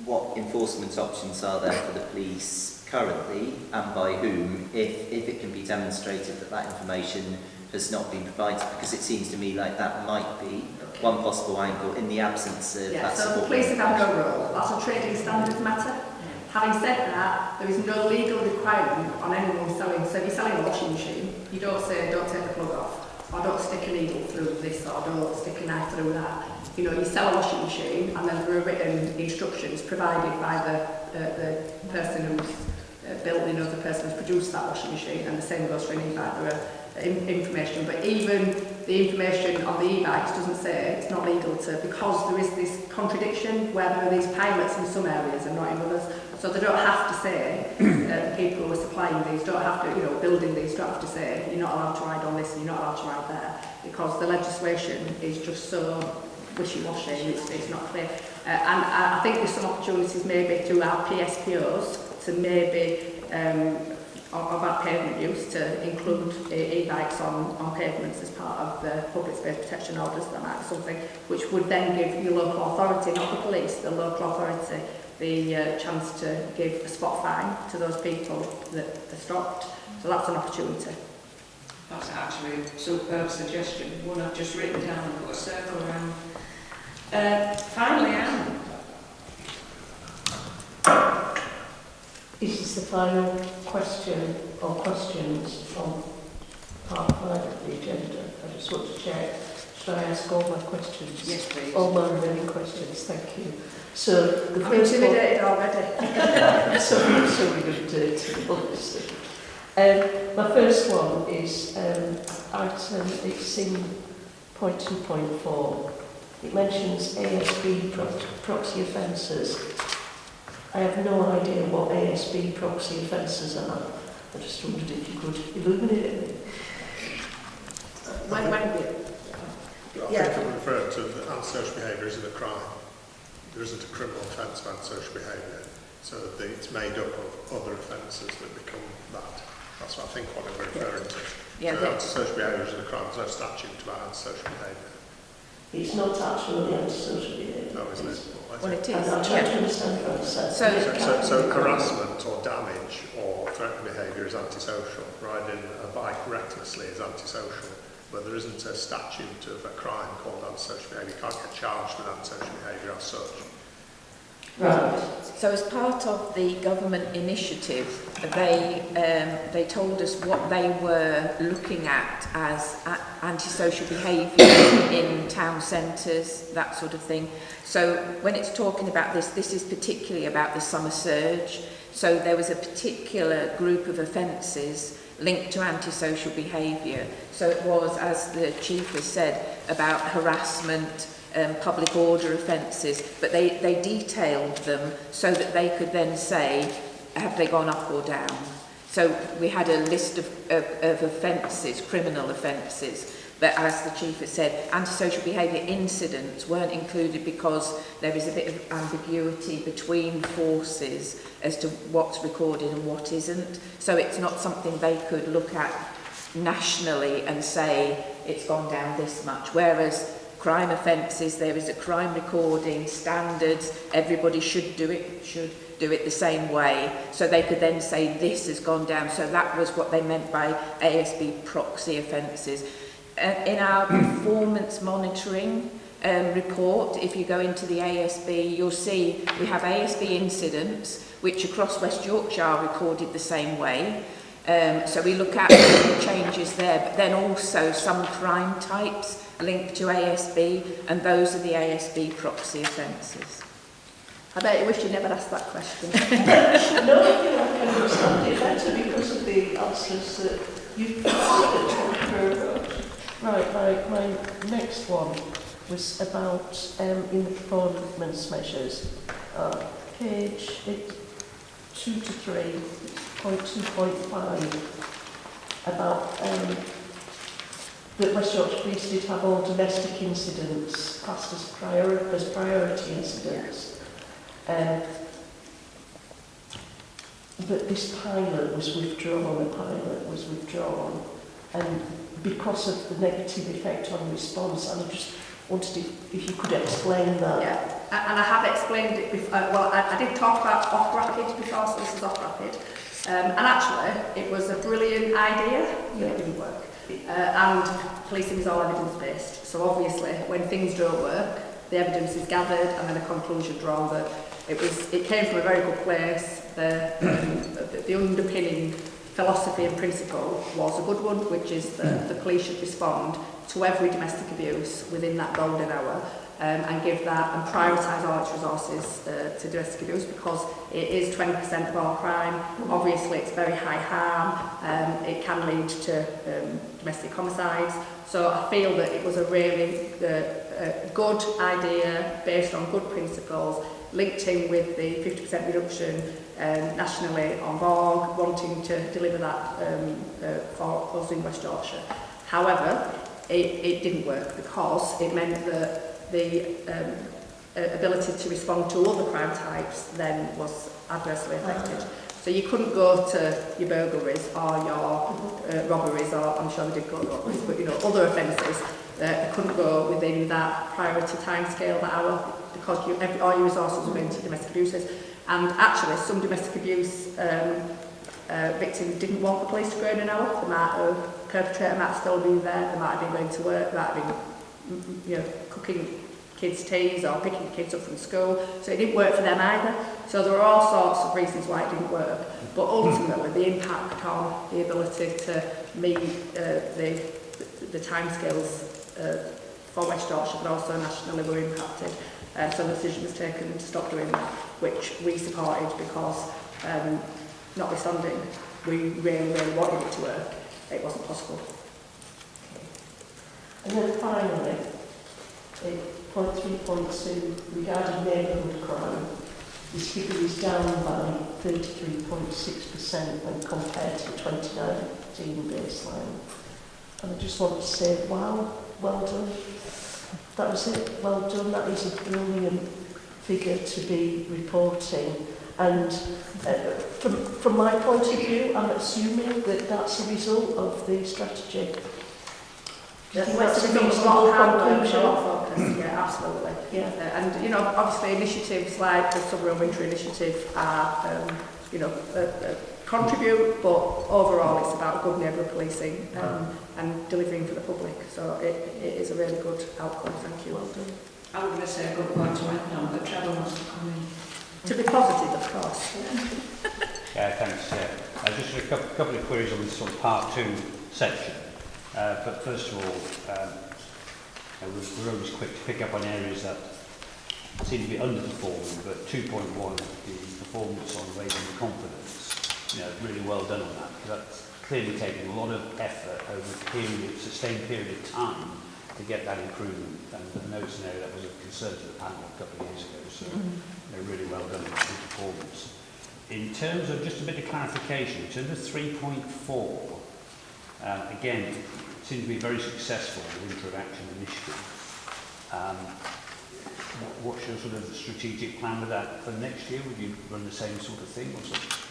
what enforcement options are there for the police currently, and by whom, if it can be demonstrated that that information has not been provided? Because it seems to me like that might be one possible angle in the absence of that so support. the police have no role. That's a trading standards matter. Having said that, there is no legal requirement on anyone selling. So if you're selling a washing machine, you don't say don't take the plug off, or don't stick a needle through this, or don't stick a knife through that. You know, you sell a washing machine, and then there are written instructions provided by the person who's building, or the person who's produced that washing machine, and the same goes for an e-bike. There are information, but even the information on the e-bikes doesn't say it's not legal to, because there is this contradiction where there are these pilots in some areas and not in others. So they don't have to say, the people who are supplying these don't have to, you know, building these don't have to say you're not allowed to ride on this and you're not allowed to ride there, because the legislation is just so wishy-washy, it's not clear. And I think there's some opportunities maybe through our PSPOs to maybe about pavement use, to include e-bikes on pavements as part of the public space protection orders. That might be something which would then give your local authority, not the police, the local authority, the chance to give a spot fine to those people that are stopped. So that's an opportunity. That's actually a superb suggestion, one I've just written down and put a circle around. Finally, Anne. Is this the final question or questions from part 5 of the agenda? I just want to check. Should I ask all my questions? Yes, please. All my remaining questions, thank you. So the I'm first intimidated already. so we're going to do it, obviously. My first one is item, it's in point 2.4. It mentions ASB proxy offences. I have no idea what ASB proxy offences are. I just wondered if you could illuminate me. I think I'm referring to the antisocial behaviour isn't a crime. There isn't a criminal offence of antisocial behaviour. So it's made up of other offences that become that. That's what I think what I'm referring to. Yeah, so antisocial behaviour isn't a crime. There's no statute about antisocial behaviour. It's not actually antisocial behaviour. No, isn't it? Well, it is. I'm trying to understand what it says. So harassment or damage or threatening behaviour is antisocial. Riding a bike recklessly is antisocial. But there isn't a statute of a crime called antisocial behaviour. You can't get charged with antisocial behaviour as such. Right. So as part of the government initiative, they told us what they were looking at as antisocial behaviour in town centres, that sort of thing. So when it's talking about this is particularly about the summer surge. So there was a particular group of offences linked to antisocial behaviour. So it was, as the Chief has said, about harassment, public order offences, but they detailed them so that they could then say, have they gone up or down? So we had a list of offences, criminal offences, but as the Chief has said, antisocial behaviour incidents weren't included because there is a bit of ambiguity between forces as to what's recorded and what isn't. So it's not something they could look at nationally and say it's gone down this much, whereas crime offences, there is a crime recording standards, everybody should do it the same way, so they could then say this has gone down. So that was what they meant by ASB proxy offences. In our performance monitoring report, if you go into the ASB, you'll see we have ASB incidents, which across West Yorkshire are recorded the same way. So we look at the changes there, but then also some crime types linked to ASB, and those are the ASB proxy offences. I bet you wish you never asked that question. No, I feel like I understand it better because of the answers that you've provided. Right, my next one was about in the performance measures, page 2 to 3.2.5, about that West Yorkshire Police did have all domestic incidents classed as priority incidents. But this pilot was withdrawn, and because of the negative effect on response, and I just wanted if you could explain that. Yeah, and I have explained it before. Well, I did talk about off-rapid before, so this is off-rapid. And actually, it was a brilliant idea, but it didn't work. And policing is all evidence-based, so obviously when things don't work, the evidence is gathered and then a conclusion drawn that it came from a very good place. The underpinning philosophy and principle was a good one, which is that the police should respond to every domestic abuse within that golden hour, and give that and prioritise all its resources to domestic abuse, because it is 20% of all crime. Obviously it's very high harm, it can lead to domestic homicides, so I feel that it was a really good idea based on good principles, linked in with the 50% reduction nationally on VOG, wanting to deliver that for us in West Yorkshire. However, it didn't work because it meant that the ability to respond to other crime types then was adversely affected. So you couldn't go to your burglaries or your robberies, or I'm sure they did go to robberies, but other offences, they couldn't go within that priority timescale, that hour, because all your resources were going to domestic abuses. And actually, some domestic abuse victims didn't want the police to go in an hour. The perpetrator might still be there, they might have been going to work, they might have been cooking kids' teas or picking kids up from school, so it didn't work for them either. So there were all sorts of reasons why it didn't work, but ultimately the impact on the ability to meet the timescales for West Yorkshire, but also nationally, were impacted. So the decision was taken to stop doing that, which we supported because, notwithstanding, we really, really wanted it to work. It wasn't possible. And then finally, 3.2 regarding neighbourhood crime, this figure is down by 33.6% when compared to 2019 baseline. And I just want to say, wow, well done. That was it, well done. That is a brilliant figure to be reporting. And from my point of view, I'm assuming that that's a result of the strategy. That's a result of a lot of hard work and a lot of focus, yeah, absolutely. Yeah. And, obviously initiatives like the Summer and Winter Initiative are, contribute, but overall it's about good neighbourhood policing and delivering for the public. So it is a really good outcome, thank you. Well done. I was going to say a good point to end on, but Trevor wants to come in. To be positive, of course. Yeah, thanks. Just a couple of queries on this sort of part 2 section. But first of all, we're always quick to pick up on areas that seem to be underperforming, but 2.1, the performance on raising the confidence, really well done on that, because that's clearly taken a lot of effort over a sustained period of time to get that improvement. And I know it's an area that was of concern to the panel a couple of years ago, so they're really well done on the performance. In terms of just a bit of clarification, in terms of 3.4, again, it seems to be very successful, the Winter of Action initiative. What's your sort of strategic plan with that for next year? Would you run the same sort of thing or something?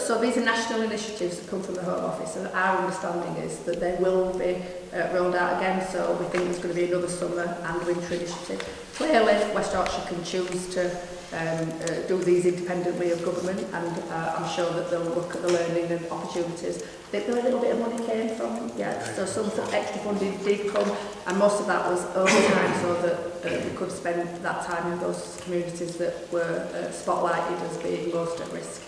So these are national initiatives that come from the Home Office, and our understanding is that they will be rolled out again, so we think there's going to be another summer and winter initiative. Clearly, West Yorkshire can choose to do these independently of government, and I'm sure that they'll look at the learning and opportunities. A little bit of money came from, so some extra funding did come, and most of that was overtime, so that we could spend that time in those communities that were spotlighted as being most at risk.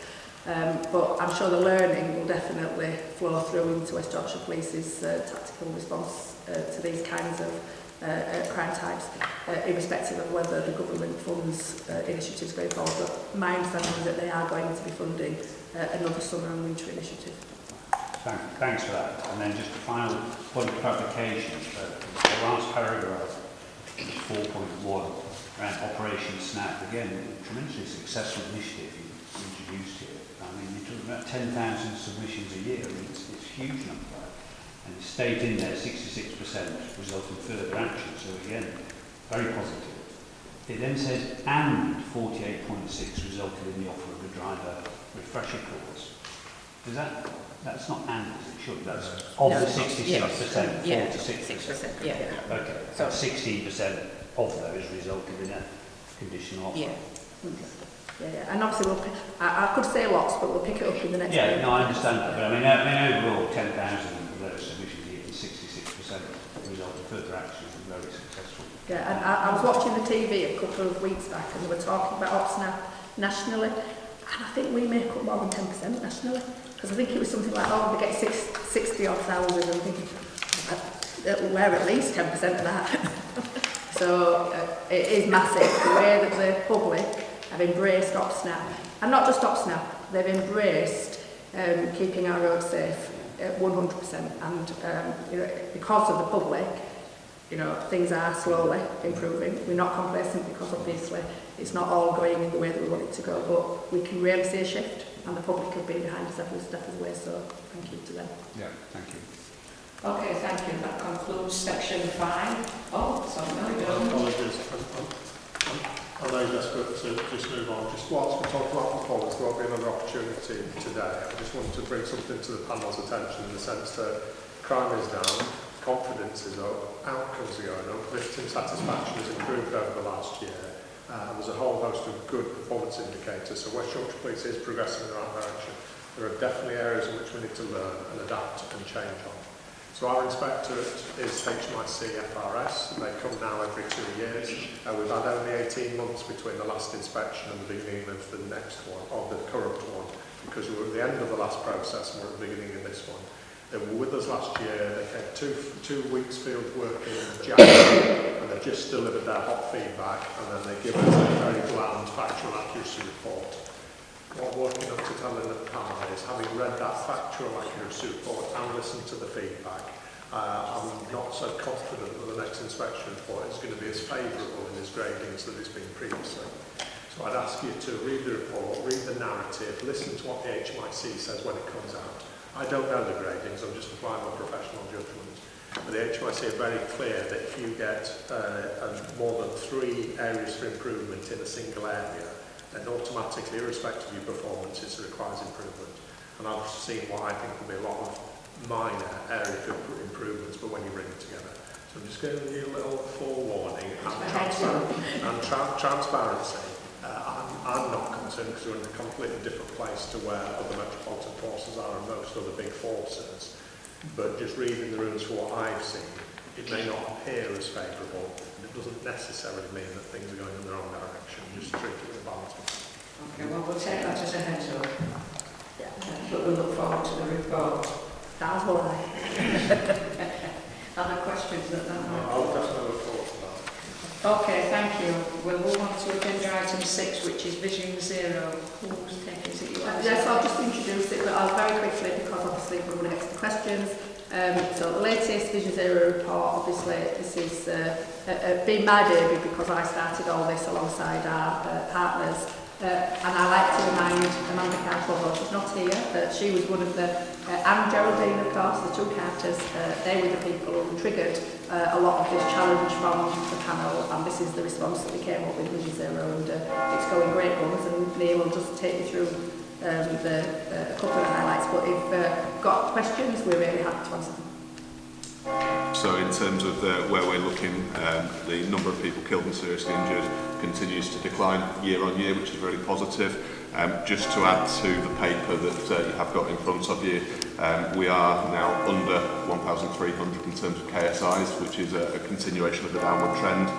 But I'm sure the learning will definitely flow through into West Yorkshire Police's tactical response to these kinds of crime types, irrespective of whether the government funds initiatives going forward. But my understanding is that they are going to be funding another summer and winter initiative. Thanks for that. And then just a final point of clarification. The last paragraph, 4.1, around Operation SNAP, again, tremendously successful initiative you introduced here. I mean, you're talking about 10,000 submissions a year. I mean, it's a huge number. And it's stayed in there, 66% result in further action. So again, very positive. It then says, and 48.6 resulted in the offer of a driver refresher course. That's not and, is it? Sure, that's of the 66%, 46%. Yeah. Okay, so 16% of those resulted in a conditional offer. Yeah. Yeah, and obviously I could say lots, but we'll pick it up in the next Yeah, no, I understand that, but I mean overall, 10,000 of those submissions, even 66% result in further action is very successful. Yeah, and I was watching the TV a couple of weeks back, and they were talking about OpSNAP nationally, and I think we make up more than 10% nationally, because I think it was something like, we get 60 odd thousand, and I'm thinking, we're at least 10% of that. So it is massive, the way that the public have embraced OpSNAP, and not just OpSNAP, they've embraced keeping our roads safe 100%, and because of the public, things are slowly improving. We're not complacent because obviously it's not all going in the way that we want it to go, but we can really see a shift, and the public have been behind us every step of the way, so thank you to them. Yeah, thank you. Okay, thank you. That concludes section 5. Oh, sorry, no, we don't. Apologies. I know you're desperate to just move on. Just whilst we talk about performance, there won't be another opportunity today. I just wanted to bring something to the panel's attention in the sense that crime is down, confidence is up, outcomes are going up, victim satisfaction has improved over the last year, and there's a whole host of good performance indicators. So West Yorkshire Police is progressing in the right direction. There are definitely areas in which we need to learn and adapt and change on. So our inspectorate is HMIC FRS, and they come now every 2 years. We've had only 18 months between the last inspection and the beginning of the next one, or the current one, because we were at the end of the last process and we're at the beginning of this one. They were with us last year, they came two weeks field work in January, and they've just delivered their hot feedback, and then they give us a very bland factual accuracy report. What I'm working up to telling the panel is, having read that factual accuracy report and listened to the feedback, I'm not so confident that the next inspection report is going to be as favourable in its gradings as it's been previously. So I'd ask you to read the report, read the narrative, listen to what the HMIC says when it comes out. I don't know the gradings, I'm just applying my professional judgment. But the HMIC are very clear that if you get more than 3 areas for improvement in a single area, then automatically, irrespective of your performance, it requires improvement. And I've seen what I think will be a lot of minor area for improvements, but when you bring it together. So I'm just going to give you a little forewarning and transparency. I'm not concerned because we're in a completely different place to where other metropolitan forces are and most other big forces. But just reading the rooms for what I've seen, it may not appear as favourable, and it doesn't necessarily mean that things are going in the wrong direction. Just treat it with a balance. Okay, well, we'll take that as a heads up. Yeah. But we'll look forward to the report. That's why. Other questions that might? I'll definitely look forward to that. Okay, thank you. We'll move on to agenda item 6, which is Vision Zero. Who's taking it? Yes, I'll just introduce it, but I'll very quickly, because obviously we're going to get to the questions. So the latest Vision Zero report, obviously this is been my baby because I started all this alongside our partners. And I like to remind Amanda Carter, although she's not here, that she was one of the, and Geraldine of course, the two Carters, they were the people who triggered a lot of this challenge from the panel, and this is the response that we came up with Vision Zero, and it's going great guns, and Neil will just take you through a couple of highlights, but if you've got questions, we're really happy to answer them. So in terms of where we're looking, the number of people killed and seriously injured continues to decline year on year, which is very positive. Just to add to the paper that you have got in front of you, we are now under 1,300 in terms of KSIs, which is a continuation of the downward trend.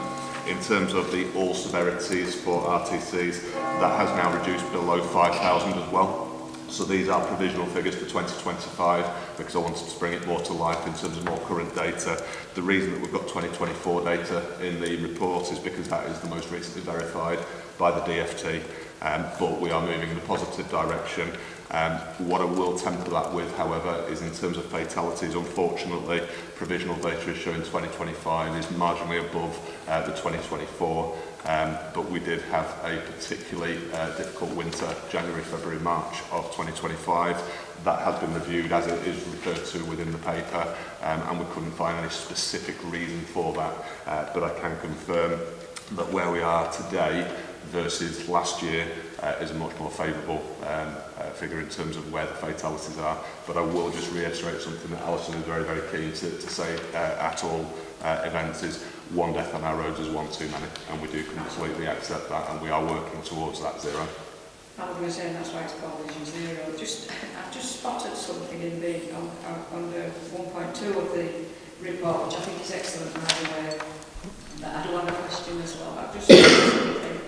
In terms of the all severities for RTCs, that has now reduced below 5,000 as well. So these are provisional figures for 2025 because I wanted to bring it more to life in terms of more current data. The reason that we've got 2024 data in the report is because that is the most recently verified by the DFT, but we are moving in a positive direction. What I will temper that with, however, is in terms of fatalities, unfortunately, provisional data is showing 2025 is marginally above the 2024. But we did have a particularly difficult winter, January, February, March of 2025. That has been reviewed as it is referred to within the paper, and we couldn't find any specific reason for that. But I can confirm that where we are today versus last year is a much more favourable figure in terms of where the fatalities are. But I will just reiterate something that Alison is very, very keen to say at all events is one death on our roads is one too many, and we do completely accept that, and we are working towards that zero. I was going to say that's why it's called Vision Zero. I've just spotted something in the under 1.2 of the report, which I think is excellent, by the way. I do have a question as well. I've just something,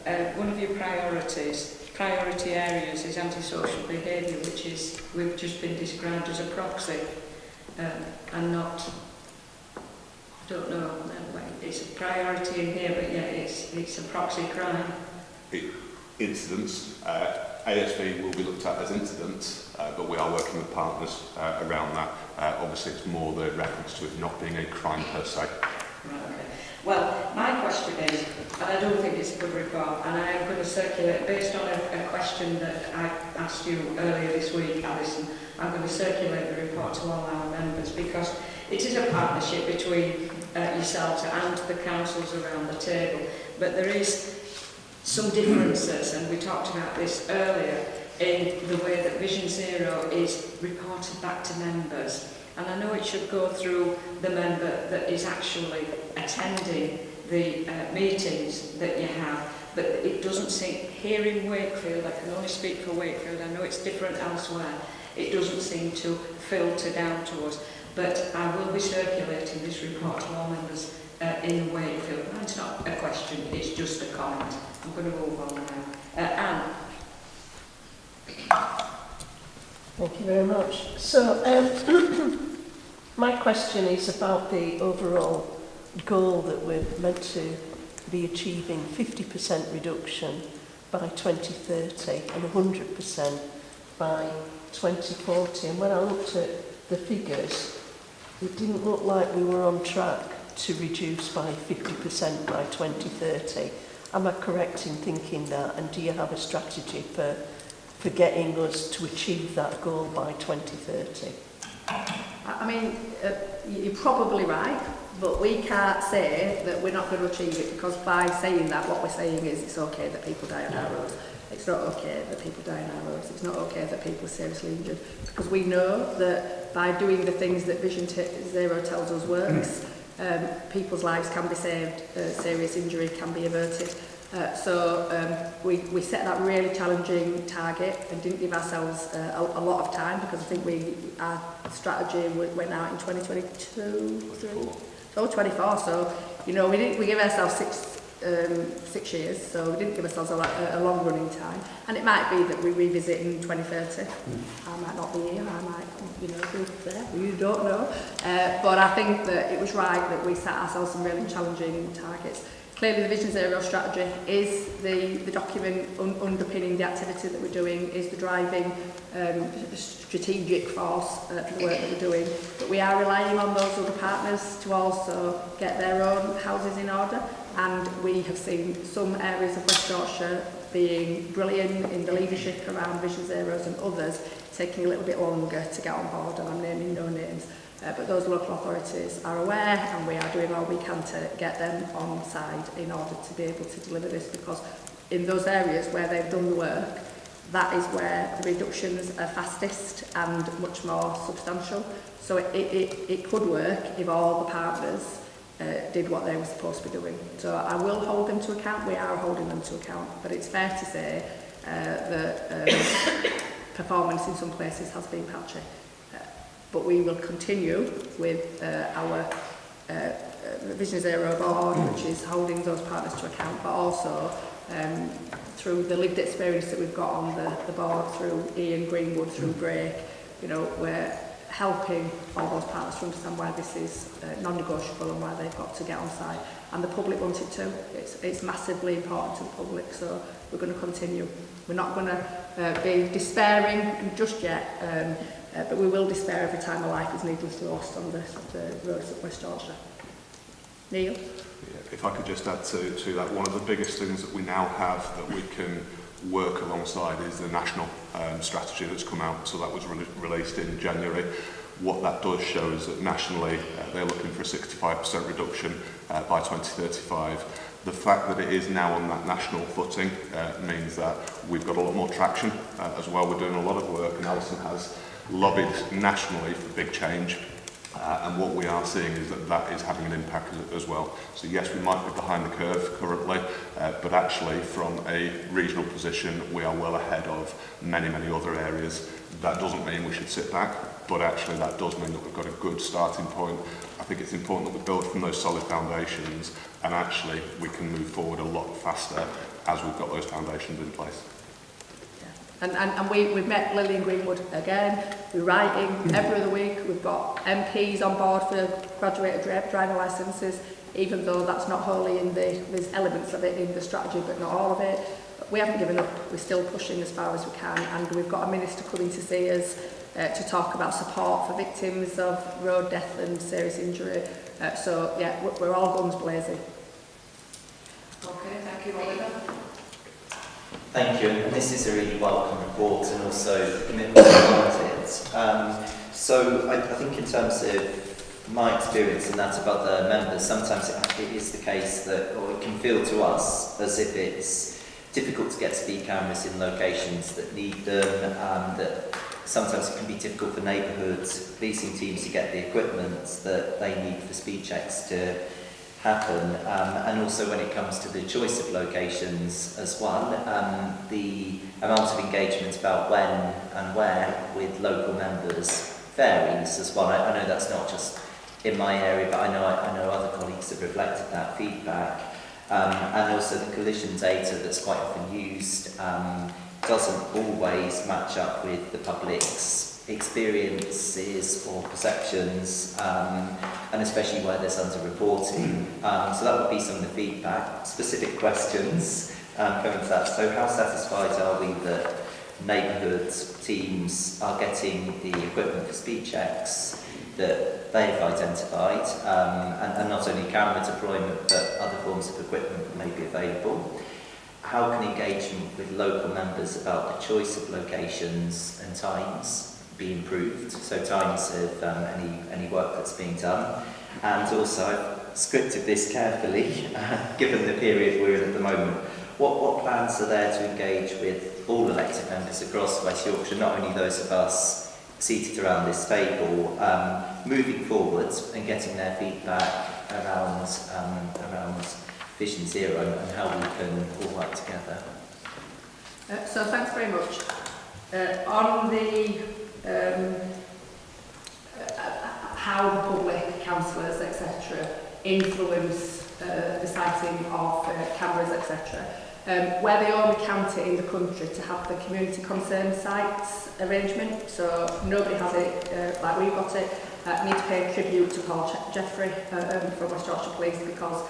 and one of your priority areas is antisocial behaviour, which is we've just been described as a proxy, and not. I don't know. It's a priority in here, but yeah, it's a proxy crime. Incidents. ASV will be looked at as incidents, but we are working with partners around that. Obviously, it's more the reference to it not being a crime per se. Right, okay. Well, my question is, and I don't think it's a good report, and I am going to circulate, based on a question that I asked you earlier this week, Alison, I'm going to circulate the report to all our members, because it is a partnership between yourselves and the councils around the table, but there is some differences, and we talked about this earlier, in the way that Vision Zero is reported back to members. And I know it should go through the member that is actually attending the meetings that you have, but it doesn't seem, here in Wakefield, I can only speak for Wakefield, I know it's different elsewhere, it doesn't seem to filter down to us. But I will be circulating this report to all members in Wakefield. And it's not a question, it's just a comment. I'm going to move on now. Anne. Thank you very much. So, my question is about the overall goal that we're meant to be achieving 50% reduction by 2030 and 100% by 2040. And when I looked at the figures, it didn't look like we were on track to reduce by 50% by 2030. Am I correct in thinking that? And do you have a strategy for getting us to achieve that goal by 2030? I mean, you're probably right, but we can't say that we're not going to achieve it, because by saying that, what we're saying is it's okay that people die on our roads. It's not okay that people die on our roads. It's not okay that people are seriously injured, because we know that by doing the things that Vision Zero tells us works, people's lives can be saved, serious injury can be averted. We set that really challenging target and didn't give ourselves a lot of time, because I think our strategy went out in 2022, 24. So, you know, we gave ourselves 6 years, so we didn't give ourselves a long running time. And it might be that we revisit in 2030. I might not be here, I might, you know, be there, you don't know. But I think that it was right that we set ourselves some really challenging targets. Clearly, the Vision Zero strategy is the document underpinning the activity that we're doing, is the driving strategic force for the work that we're doing. But we are relying on those other partners to also get their own houses in order. And we have seen some areas of West Yorkshire being brilliant in the leadership around Vision Zeros, and others taking a little bit longer to get on board, and I'm naming no names. But those local authorities are aware, and we are doing all we can to get them on side in order to be able to deliver this, because in those areas where they've done the work, that is where the reductions are fastest and much more substantial. So it could work if all the partners did what they were supposed to be doing. So I will hold them to account, we are holding them to account, but it's fair to say that performance in some places has been patchy. But we will continue with our Vision Zero board, which is holding those partners to account, but also through the lived experience that we've got on the board, through Ian Greenwood, through Break, you know, we're helping all those partners to understand why this is non-negotiable and why they've got to get on side. And the public want it too. It's massively important to the public, so we're going to continue. We're not going to be despairing just yet, but we will despair every time a life is needlessly lost on the roads of West Yorkshire. Neil? Yeah, if I could just add to that, one of the biggest things that we now have that we can work alongside is the national strategy that's come out. So that was released in January. What that does show is that nationally they're looking for a 65% reduction by 2035. The fact that it is now on that national footing means that we've got a lot more traction as well. We're doing a lot of work, and Alison has lobbied nationally for big change. And what we are seeing is that that is having an impact as well. So yes, we might be behind the curve currently, but actually from a regional position, we are well ahead of many, many other areas. That doesn't mean we should sit back, but actually that does mean that we've got a good starting point. I think it's important that we build from those solid foundations, and actually we can move forward a lot faster as we've got those foundations in place. And we've met Lillian Greenwood again. We're writing every other week. We've got MPs on board for graduated driver licences, even though that's not wholly in there's elements of it in the strategy, but not all of it. But we haven't given up. We're still pushing as far as we can, and we've got a minister coming to see us to talk about support for victims of road death and serious injury. So yeah, we're all guns blazing. Okay, thank you, Oliver. Thank you, and this is a really welcome report, and also the commitment around it. So I think in terms of my experience and that about the members, sometimes it is the case that, or it can feel to us as if it's difficult to get speed cameras in locations that need them, that sometimes it can be difficult for neighbourhoods, policing teams to get the equipment that they need for speed checks to happen, and also when it comes to the choice of locations as well, the amount of engagement about when and where with local members varies as well. I know that's not just in my area, but I know other colleagues have reflected that feedback, and also the collision data that's quite often used doesn't always match up with the public's experiences or perceptions, and especially where there's under-reporting. So that would be some of the feedback. Specific questions coming to that. So how satisfied are we that neighbourhood teams are getting the equipment for speed checks that they've identified, and not only camera deployment but other forms of equipment that may be available? How can engagement with local members about the choice of locations and times be improved, so times of any work that's being done? And also, I've scripted this carefully, given the period we're in at the moment. What plans are there to engage with all elected members across West Yorkshire, not only those of us seated around this table, moving forwards and getting their feedback around Vision Zero and how we can all work together. So thanks very much. On the how the public, councillors, etc. influence the siting of cameras, etc. We're the only county in the country to have the community concern sites arrangement, so nobody has it like we've got it. I need to pay tribute to Paul Jeffrey from West Yorkshire Police because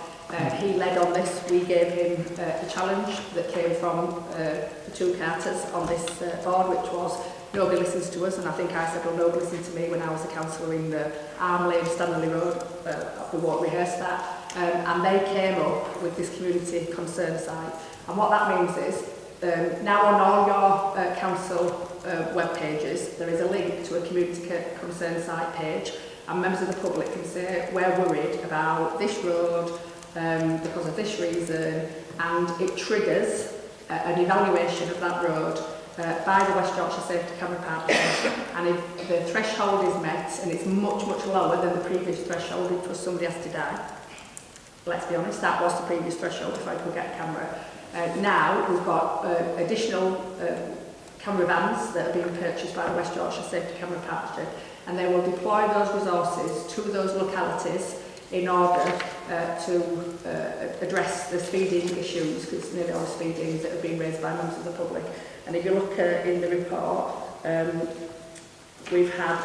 he led on this. We gave him the challenge that came from the two Carters on this board, which was nobody listens to us, and I think I said, well, nobody listened to me when I was a councillor in Arm Lane, Stanley Road. We won't rehearse that. And they came up with this community concern site. And what that means is, now on all your council web pages, there is a link to a community concern site page, and members of the public can say, we're worried about this road because of this reason, and it triggers an evaluation of that road by the West Yorkshire Safety Camera Partnership, and if the threshold is met, and it's much, much lower than the previous threshold, which was somebody has to die, let's be honest, that was the previous threshold if I could get a camera. Now we've got additional camera vans that are being purchased by the West Yorkshire Safety Camera Partnership, and they will deploy those resources to those localities in order to address the speeding issues, because it's nearly all speeding that have been raised by members of the public. And if you look in the report, we've had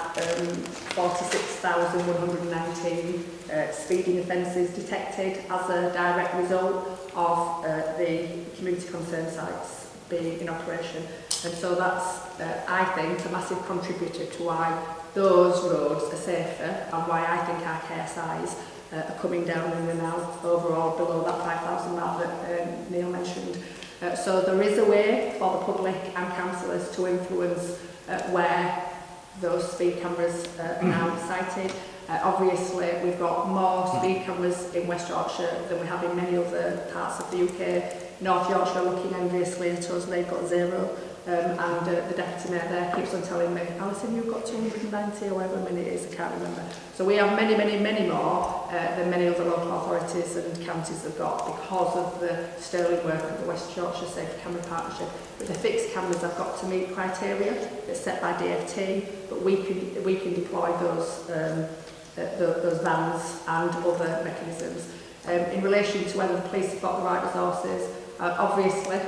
46,119 speeding offences detected as a direct result of the community concern sites being in operation. And so that's, I think, a massive contributor to why those roads are safer and why I think our KSIs are coming down in and out overall below that 5,000 mark that Neil mentioned. So there is a way for the public and councillors to influence where those speed cameras are now sited. Obviously, we've got more speed cameras in West Yorkshire than we have in many other parts of the UK. North Yorkshire are looking enviously at us, they've got 0. And the deputy mayor there keeps on telling me, Alison, you've got 290 or whatever many it is, I can't remember. So we have many, many, many more than many other local authorities and counties have got because of the sterling work of the West Yorkshire Safety Camera Partnership. But the fixed cameras have got to meet criteria that's set by DFT, but we can deploy those vans and other mechanisms. In relation to whether the police have got the right resources, obviously,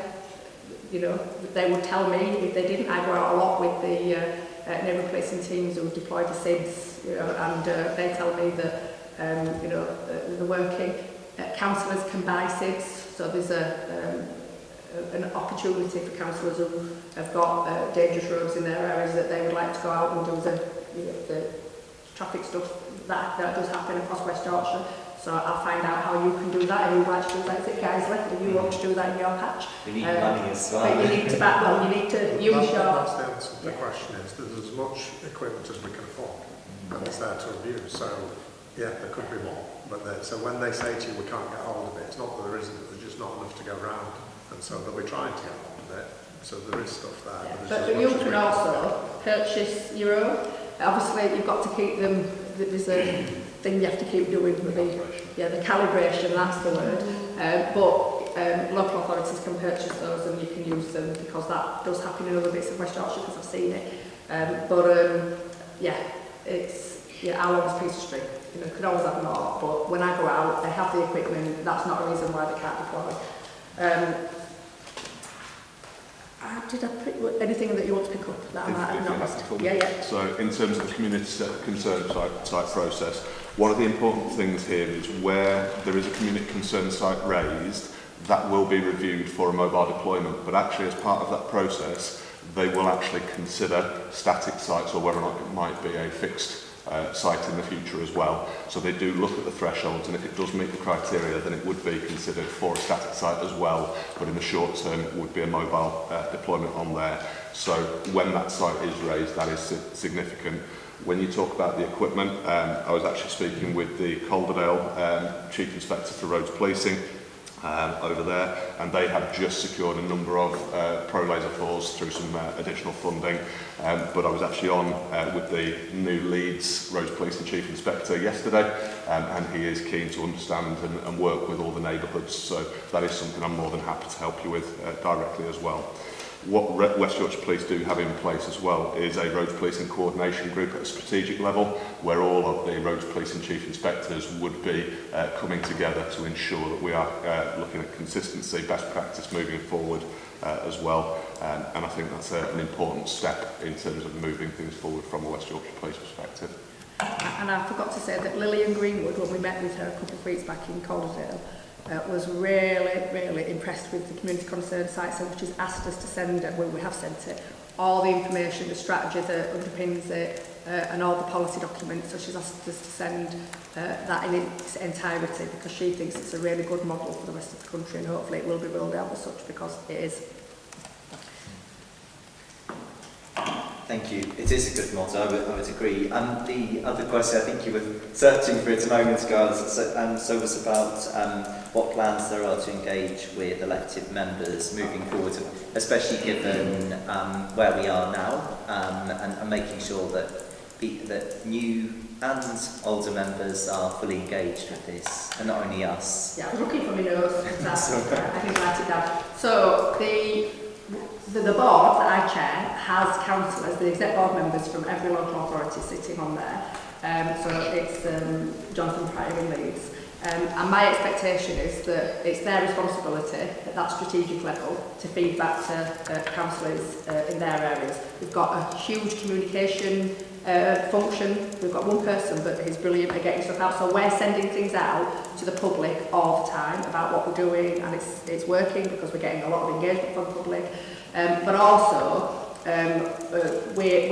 you know, they would tell me if they didn't. I go out a lot with the neighbourhood policing teams who deploy the SIDS, you know, and they tell me that, you know, they're working. Councillors can buy SIDS, so there's an opportunity for councillors who have got dangerous roads in their areas that they would like to go out and do the traffic stuff that does happen across West Yorkshire. So I'll find out how you can do that, and who wants to do that. Is it Guiseley? Do you want to do that in your patch? We need money as well. But you need to back, well, you need to use your... That's the answer to the question is there's as much equipment as we can afford, and it's there to abuse. So, yeah, there could be more. But so when they say to you, we can't get hold of it, it's not that there isn't, there's just not enough to go round. And so they'll be trying to get hold of it. So there is stuff there. Yeah. But you can also purchase your own. Obviously, you've got to keep them, there's a thing you have to keep doing with the calibration, that's the word. But local authorities can purchase those and you can use them because that does happen in other bits of West Yorkshire because I've seen it. Yeah, it's our longest piece of string. You know, could always have more, but when I go out, they have the equipment. That's not a reason why they can't deploy. Did I pick anything that you want to pick up that I might have not missed? Yeah. So in terms of the community concern site process, one of the important things here is where there is a community concern site raised, that will be reviewed for a mobile deployment, but actually as part of that process they will actually consider static sites or whether or not it might be a fixed site in the future as well. So they do look at the thresholds, and if it does meet the criteria then it would be considered for a static site as well, but in the short term it would be a mobile deployment on there. So when that site is raised, that is significant. When you talk about the equipment, I was actually speaking with the Calderdale Chief Inspector for Roads Policing, over there, and they have just secured a number of Pro Laser 4s through some additional funding. But I was actually on with the new Leeds Roads Police and Chief Inspector yesterday, and he is keen to understand and work with all the neighbourhoods, so that is something I'm more than happy to help you with directly as well. What West Yorkshire Police do have in place as well is a roads policing coordination group at a strategic level, where all of the roads police and chief inspectors would be coming together to ensure that we are looking at consistency, best practice moving forward as well. And I think that's an important step in terms of moving things forward from a West Yorkshire Police perspective. And I forgot to say that Lillian Greenwood, when we met with her a couple of weeks back in Calderdale, was really impressed with the community concern site, so which has asked us to send, well, we have sent it, all the information, the strategy that underpins it, and all the policy documents. So she's asked us to send that in its entirety, because she thinks it's a really good model for the rest of the country, and hopefully it will be rolled out as such, because it is. Thank you. It is a good model, I would agree. And the other question, I think you were searching for it a moment ago, so was about what plans there are to engage with elected members moving forward, especially given where we are now, and making sure that new and older members are fully engaged with this, and not only us. Yeah, I was looking for my notes, I didn't write it down. So the board that I chair has councillors, the exec board members from every local authority sitting on there. So it's Jonathan Pryor in Leeds. And my expectation is that it's their responsibility at that strategic level to feed back to councillors in their areas. We've got a huge communication function. We've got one person, but he's brilliant at getting stuff out. So we're sending things out to the public all the time about what we're doing, and it's working because we're getting a lot of engagement from the public. But also, we're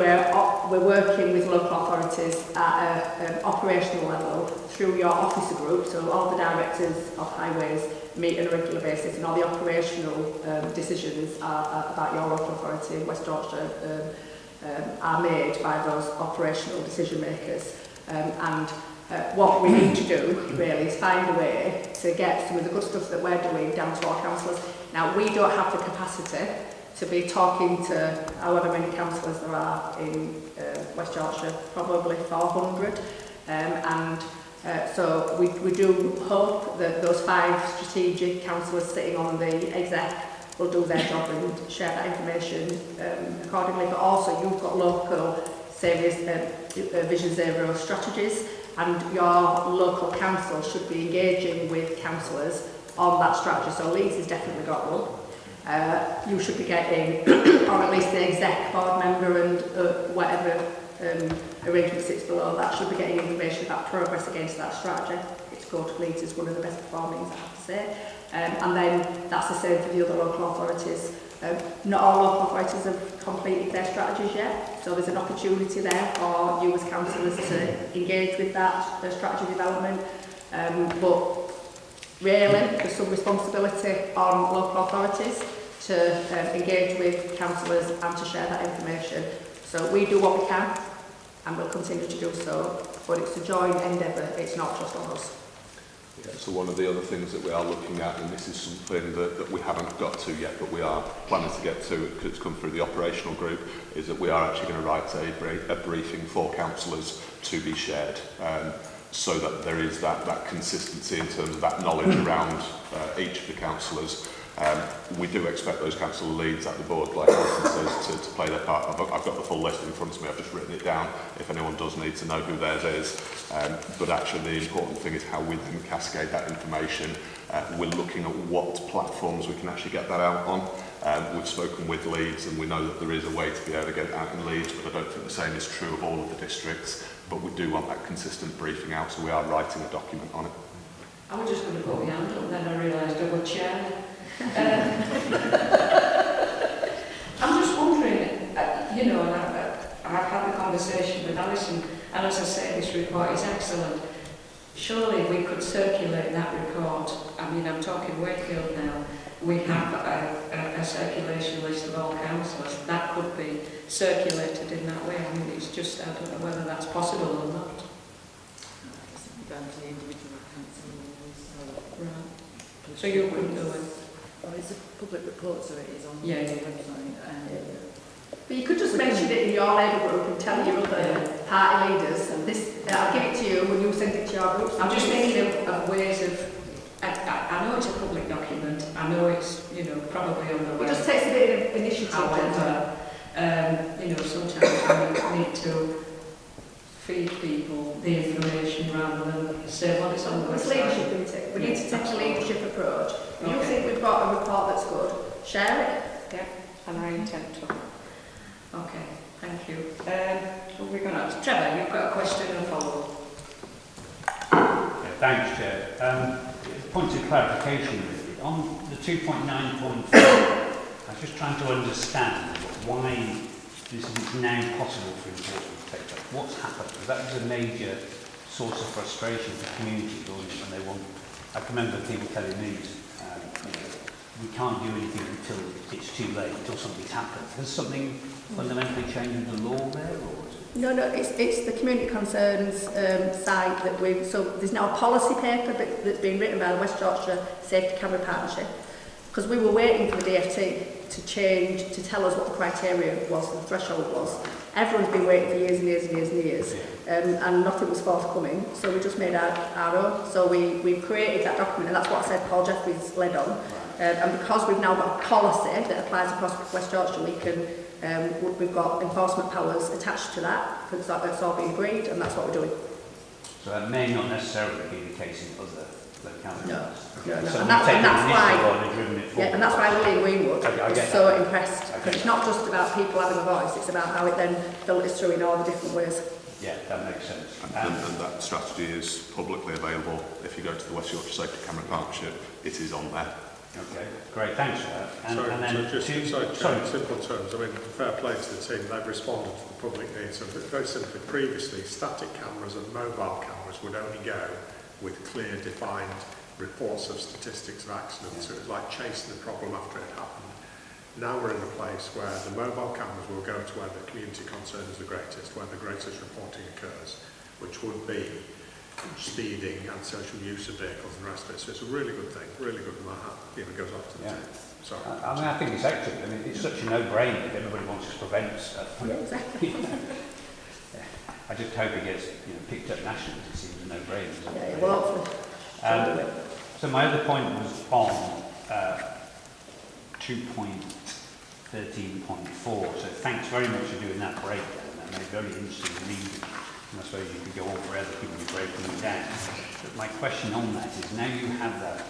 working with local authorities at an operational level through your officer group. So all the directors of highways meet on a regular basis, and all the operational decisions about your local authority in West Yorkshire are made by those operational decision makers. What we need to do really is find a way to get some of the good stuff that we're doing down to our councillors. Now, we don't have the capacity to be talking to however many councillors there are in West Yorkshire, probably 400. So we do hope that those 5 strategic councillors sitting on the exec will do their job and share that information accordingly. But also you've got local Vision Zero strategies, and your local council should be engaging with councillors on that strategy. So Leeds has definitely got one. You should be getting, or at least the exec board member and whatever arrangement sits below that should be getting information about progress against that strategy. It's called Leeds is one of the best performing, I have to say. And then that's the same for the other local authorities. Not all local authorities have completed their strategies yet, so there's an opportunity there for you as councillors to engage with that strategy development. But really, there's some responsibility on local authorities to engage with councillors and to share that information. So we do what we can, and we'll continue to do so, but it's a joint endeavour, it's not just on us. Yeah, so one of the other things that we are looking at, and this is something that we haven't got to yet, but we are planning to get to, because it's come through the operational group, is that we are actually going to write a briefing for councillors to be shared, so that there is that consistency in terms of that knowledge around each of the councillors. We do expect those council leads at the board, like Alison says, to play their part. I've got the full list in front of me, I've just written it down if anyone does need to know who theirs is. But actually the important thing is how we then cascade that information. We're looking at what platforms we can actually get that out on. We've spoken with Leeds, and we know that there is a way to be able to get it out in Leeds, but I don't think the same is true of all of the districts. But we do want that consistent briefing out, so we are writing a document on it. I was just going to put my hand up, then I realised I would chair. I'm just wondering, you know, and I've had the conversation with Alison, and as I say, this report is excellent. Surely we could circulate that report. I mean, I'm talking Wakefield now. We have a circulation list of all councillors. That could be circulated in that way. I mean, it's just, I don't know whether that's possible or not. Down to the individual councillors. Right. So you wouldn't do it? Well, it's a public report, so it is on Yeah, the yeah. website. But you could just mention it in your labour group and tell your other party leaders, and this, I'll give it to you when you send it to your group. I'm just thinking of ways of, I know it's a public document, I know it's, you know, probably on the It web. just takes a bit of initiative. However, you know, sometimes we need to feed people the information rather than say, well, it's on the It's website. leadership, isn't it? We need to take a leadership approach. If you Okay. think we've got a report that's good, share it. Yeah, and I intend to. Okay, thank you. What are we going to ask? Trevor, you've got a question and follow-up. Yeah, thanks, Chair. Point of clarification, really. On the 2.9.4, I was just trying to understand why this is now possible for enforcement to take place. What's happened? Because that was a major source of frustration for communities, wasn't it, when they want. I can remember people telling me, we can't do anything until it's too late, until something's happened. Has something fundamentally changed in the law there, or is it? No, it's the community concerns side that so there's now a policy paper that's been written by the West Yorkshire Safety Camera Partnership, because we were waiting for the DFT to change, to tell us what the criteria was, the threshold was. Everyone's been waiting for years and years and years and years, and nothing was forthcoming, so we just made our own. So we've created that document, and that's what I said Paul Jeffries led on. And because we've now got a policy that applies across West Yorkshire, we've got enforcement powers attached to that, because that's all been agreed, and that's what we're doing. So that may not necessarily be the case in other localities. No. So And that's why, driven it forward. yeah, and that's why William Greenwood I was get so that. impressed, because it's not just about people having a voice, it's about how it then filters through in all the different ways. Yeah, that makes sense. And that strategy is publicly available. If you go to the West Yorkshire Safety Camera Partnership, it is on there. Okay, great, thanks for that. And then Sorry, in simple terms, I mean, fair play to the team, they've responded to the public needs. So very simply, previously, static cameras and mobile cameras would only go with clear, defined reports of statistics of accidents. So it was like chasing the problem after it happened. Now we're in a place where the mobile cameras will go to where the community concern is the greatest, where the greatest reporting occurs, which would be speeding and social use of vehicles and the rest of it. So it's a really good thing, really good. My hat goes off to the team. Sorry. I mean, I think it's excellent. I mean, it's such a no-brainer if everybody wants to prevent stuff. Yeah, exactly. I just hope it gets picked up nationally. It seems a no-brainer. Yeah, well, hopefully. So my other point was on 2.13.4. So thanks very much for doing that breakdown. That made very interesting reading. And I suppose you could go on forever keeping breaking it down. But my question on that is, now you have that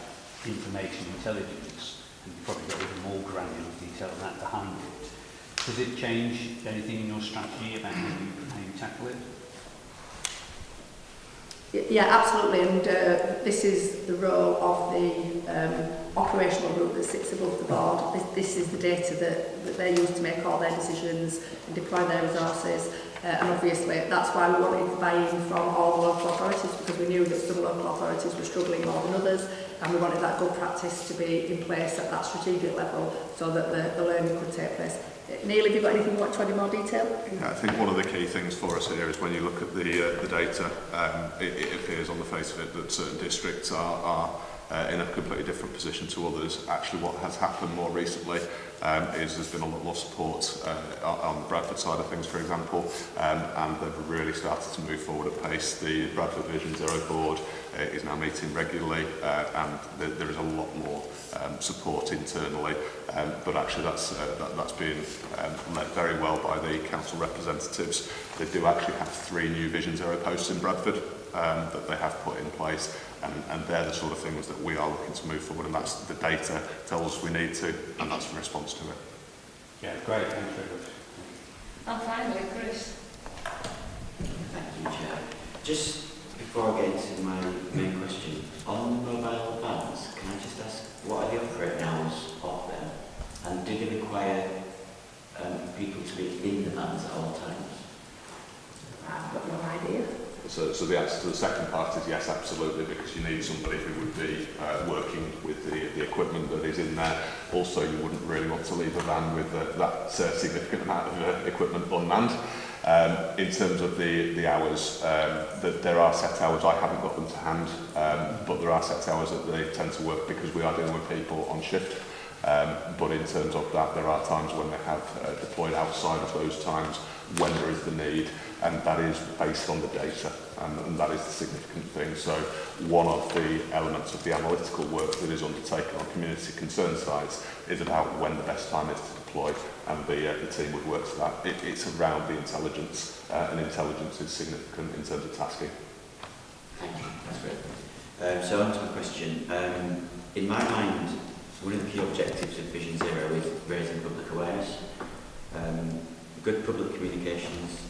information intelligence, and you've probably got even more granular detail than that behind it, does it change anything in your strategy about how you tackle it? Yeah, absolutely, and this is the role of the operational group that sits above the board. This is the data that they use to make all their decisions and deploy their resources, and obviously that's why we wanted buy-in from all the local authorities, because we knew that some local authorities were struggling more than others, and we wanted that good practice to be in place at that strategic level so that the learning could take place. Neil, have you got anything you want to add in more detail? Yeah, I think one of the key things for us here is when you look at the data, it appears on the face of it that certain districts are in a completely different position to others. Actually, what has happened more recently is there's been a lot more support on the Bradford side of things, for example, and they've really started to move forward at pace. The Bradford Vision Zero board is now meeting regularly, and there is a lot more support internally, but actually that's been led very well by the council representatives. They do actually have 3 new Vision Zero posts in Bradford that they have put in place, and they're the sort of things that we are looking to move forward, and that's the data tells us we need to, and that's in response to it. Yeah, great, thanks very much. And finally, Chris. Thank you, Chair. Just before I get into my main question, on the mobile vans, can I just ask, what are the operating hours of them? And do they require people to be in the vans at all times? I've got no idea. So the answer to the second part is yes, absolutely, because you need somebody who would be working with the equipment that is in there. Also, you wouldn't really want to leave a van with that significant amount of equipment unmanned. In terms of the hours, that there are set hours. I haven't got them to hand, but there are set hours that they tend to work because we are dealing with people on shift. But in terms of that, there are times when they have deployed outside of those times when there is the need, and that is based on the data, and that is the significant thing. So one of the elements of the analytical work that is undertaken on community concern sites is about when the best time is to deploy, and the team would work to that. It's around the intelligence, and intelligence is significant in terms of tasking. Thank you, that's great. So on to my question. In my mind, one of the key objectives of Vision Zero is raising public awareness. Good public communications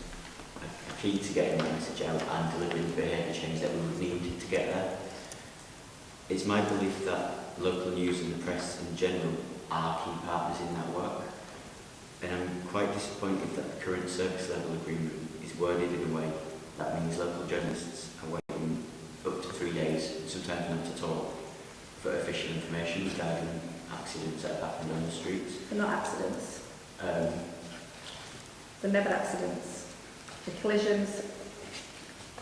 are key to getting the message out and delivering the behaviour change that we would need to get there. It's my belief that local news and the press in general are key partners in that work. And I'm quite disappointed that the current service level agreement is worded in a way that means local journalists are waiting up to 3 days, sometimes not at all, for official information regarding accidents that have happened on the streets. They're not accidents. They're never accidents. The collisions,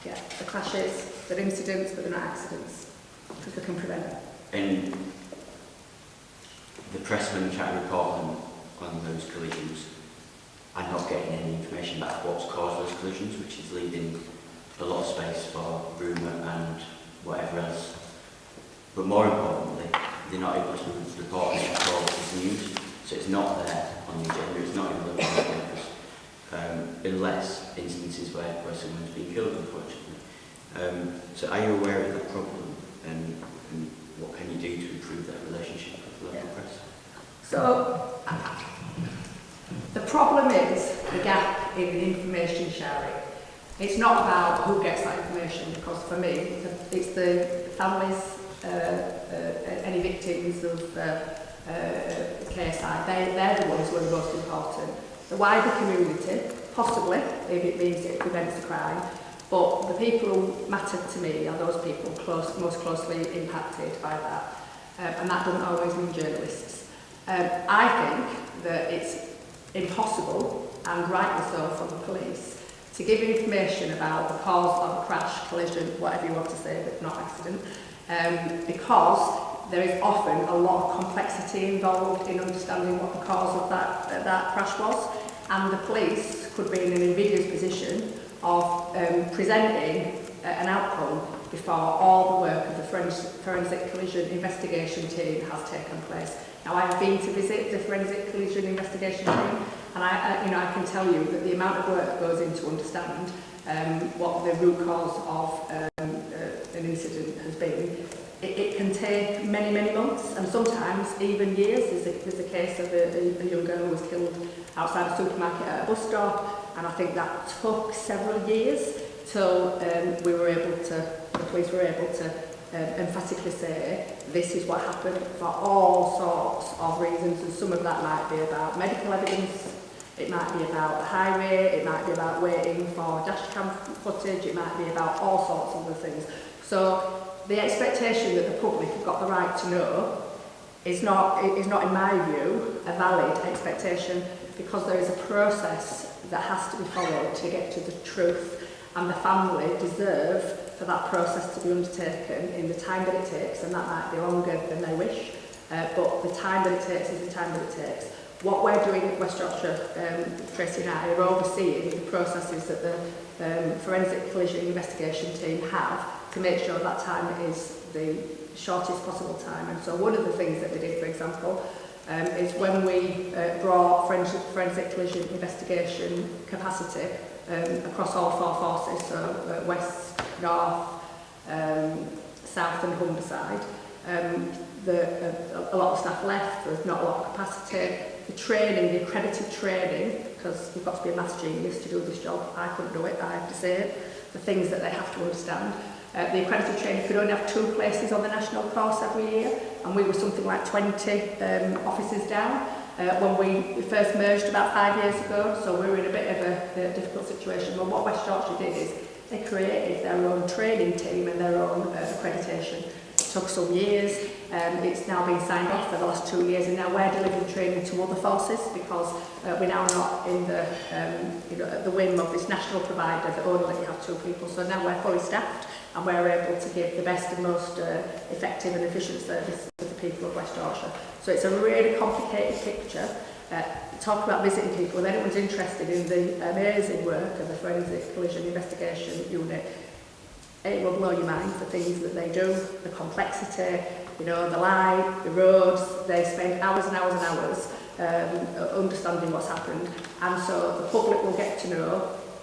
yeah, the crashes, they're incidents, but they're not accidents, because we can prevent them. And the pressmen try to report on those collisions and not getting any information about what's caused those collisions, which is leaving a lot of space for rumour and whatever else. But more importantly, they're not able to report it at all as news, so it's not there on the agenda, it's not in the local newspapers, unless instances where someone's been killed, unfortunately. So are you aware of that problem, and what can you do to improve that relationship with the local press? So, the problem is the gap in information sharing. It's not about who gets that information, because for me, it's the families, any victims of KSI, they're the ones who are the most important. The wider community, possibly, if it means it prevents the crime, but the people who matter to me are those people most closely impacted by that, and that doesn't always mean journalists. I think that it's impossible, and rightly so for the police, to give information about the cause of a crash, collision, whatever you want to say, but not accident, because there is often a lot of complexity involved in understanding what the cause of that crash was, and the police could be in an invidious position of presenting an outcome before all the work of the forensic collision investigation team has taken place. Now, I've been to visit the forensic collision investigation team, and I can tell you that the amount of work that goes into understand what the root cause of an incident has been. It can take many, many months, and sometimes even years. There's a case of a young girl who was killed outside a supermarket at a bus stop, and I think that took several years till the police were able to emphatically say this is what happened for all sorts of reasons, and some of that might be about medical evidence, it might be about the highway, it might be about waiting for dash cam footage, it might be about all sorts of other things. So the expectation that the public have got the right to know is not in my view a valid expectation, because there is a process that has to be followed to get to the truth, and the family deserve for that process to be undertaken in the time that it takes, and that might be longer than they wish, but the time that it takes is the time that it takes. What we're doing at West Yorkshire, Tracy and I, are overseeing the processes that the forensic collision investigation team have to make sure that time is the shortest possible time. And so one of the things that we did, for example, is when we brought forensic collision investigation capacity across all four forces, so west, north, south and Humberside, a lot of staff left, there's not a lot of capacity. The training, the accredited training, because you've got to be a maths genius to do this job, I couldn't do it, I have to say it, the things that they have to understand. The accredited training could only have 2 places on the national course every year, and we were something like 20 offices down when we first merged about 5 years ago, so we were in a bit of a difficult situation. But what West Yorkshire did is they created their own training team and their own accreditation took some years. It's now been signed off for the last 2 years, and now we're delivering training to other forces because we're now not in the, at the whim of this national provider that only let you have 2 people. So now we're fully staffed and we're able to give the best and most effective and efficient service to the people of West Yorkshire. So it's a really complicated picture. Talk about visiting people. If anyone's interested in the amazing work of the Forensic Collision Investigation Unit, it will blow your mind, the things that they do, the complexity, the light, the roads. They spend hours and hours and hours understanding what's happened. And so the public will get to know,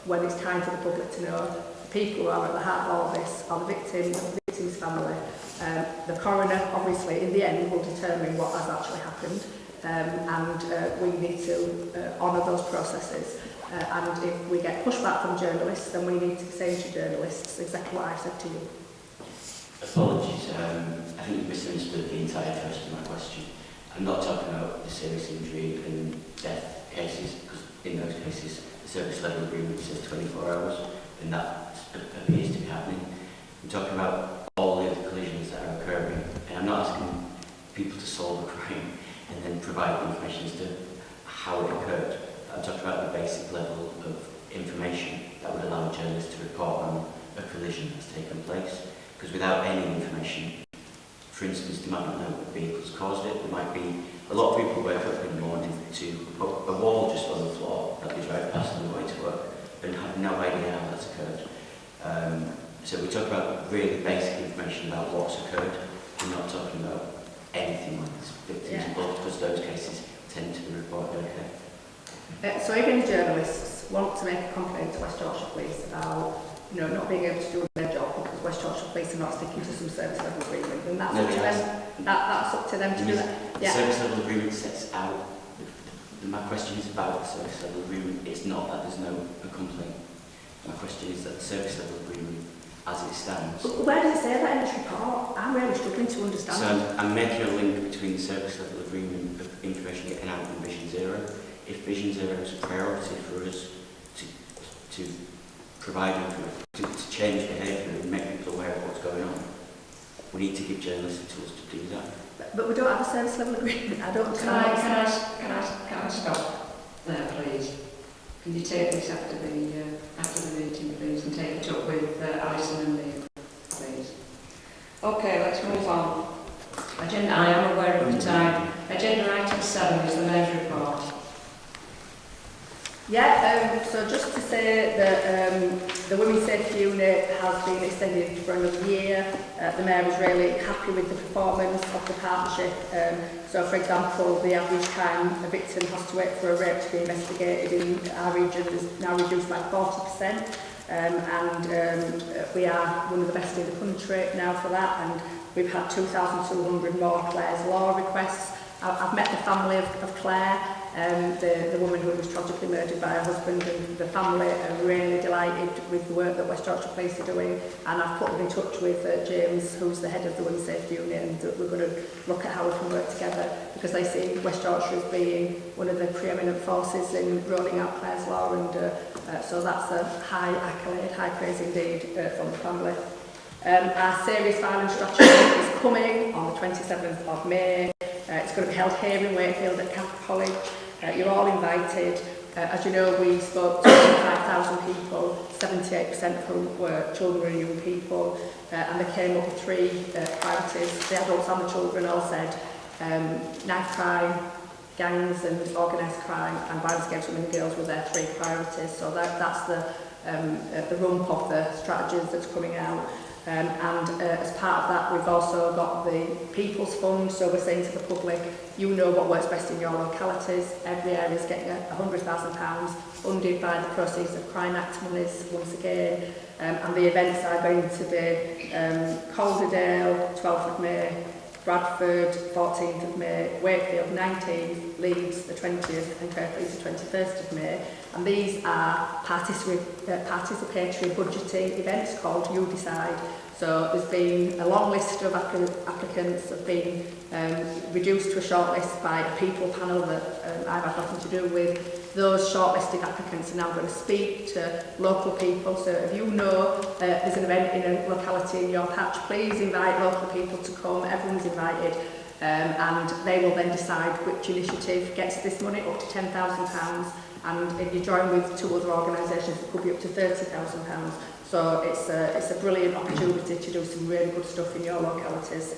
when it's time for the public to know, the people who are at the heart of all this are the victim's family. The coroner, obviously, in the end, will determine what has actually happened. And we need to honour those processes. And if we get pushback from journalists, then we need to say to journalists exactly what I've said to you. Apologies, I think you misunderstood the entire thrust of my question. I'm not talking about the serious injury and death cases, because in those cases the service level agreement says 24 hours, and that appears to be happening. I'm talking about all the other collisions that are occurring, and I'm not asking people to solve a crime and then provide information as to how it occurred. I'm talking about the basic level of information that would allow journalists to report on a collision that's taken place. Because without any information, for instance, they might not know what vehicles caused it. There might be a lot of people wake up in the morning to put a wall just on the floor that they drive past on the way to work and have no idea how that's occurred. So we talk about really basic information about what's occurred. We're not talking about anything like victims involved, because those cases tend to be reported okay. So if any journalists want to make a complaint to West Yorkshire Police about not being able to do their job because West Yorkshire Police are not sticking to some service level agreement, then that's up to them. That's up to them to do that. The service level agreement sets out. My question is about the service level agreement. It's not that there's no complaint. My question is that the service level agreement, as it stands. But where does it say that in this report? I'm really struggling to understand. So I'm making a link between the service level agreement of information getting out from Vision Zero. If Vision Zero is a priority for us to provide information, to change behaviour and make people aware of what's going on, we need to give journalists the tools to do that. But we don't have a service level agreement. I don't. Can I stop there, please? Can you take this after the meeting, please, and take it up with Alison and Liam, please? Okay, let's move on. Agenda. I am aware of the time. Agenda item 7 is the Mayor's report. Yeah, so just to say that the Women's Safety Unit has been extended for another year. The Mayor was really happy with the performance of the partnership. So, for example, the average time a victim has to wait for a rape to be investigated in our region is now reduced by 40%. We are one of the best in the country now for that, and we've had 2,200 more Clare's Law requests. I've met the family of Claire, the woman who was tragically murdered by her husband, and the family are really delighted with the work that West Yorkshire Police are doing, and I've put them in touch with James, who's the head of the Women's Safety Unit, and we're going to look at how we can work together, because they see West Yorkshire as being one of the preeminent forces in rolling out Clare's Law, and so that's a high accolade, high praise indeed from the family. Our serious violence strategy is coming on the 27th of May. It's going to be held here in Wakefield at Camp College. You're all invited. As you know, we spoke to 5,000 people, 78% of whom were children and young people, and they came up with 3 priorities. The adults and the children all said knife crime, gangs and organised crime, and violence against women and girls were their 3 priorities. So that's the rump of the strategies that's coming out. As part of that, we've also got the People's Fund, so we're saying to the public, you know what works best in your localities. Every area is getting £100,000 funded by the proceeds of Crime Act monies once again, and the events are going to be Calderdale, 12th of May, Bradford, 14th of May, Wakefield, 19th, Leeds, the 20th, and Kirklees, the 21st of May. And these are participatory budgeting events called You Decide. So there's been a long list of applicants have been reduced to a short list by a people panel that I've had nothing to do with. Those shortlisted applicants are now going to speak to local people. So if you know there's an event in a locality in your patch, please invite local people to come. Everyone's invited. And they will then decide which initiative gets this money, up to £10,000. And if you join with 2 other organisations, it could be up to £30,000. So it's a brilliant opportunity to do some really good stuff in your localities.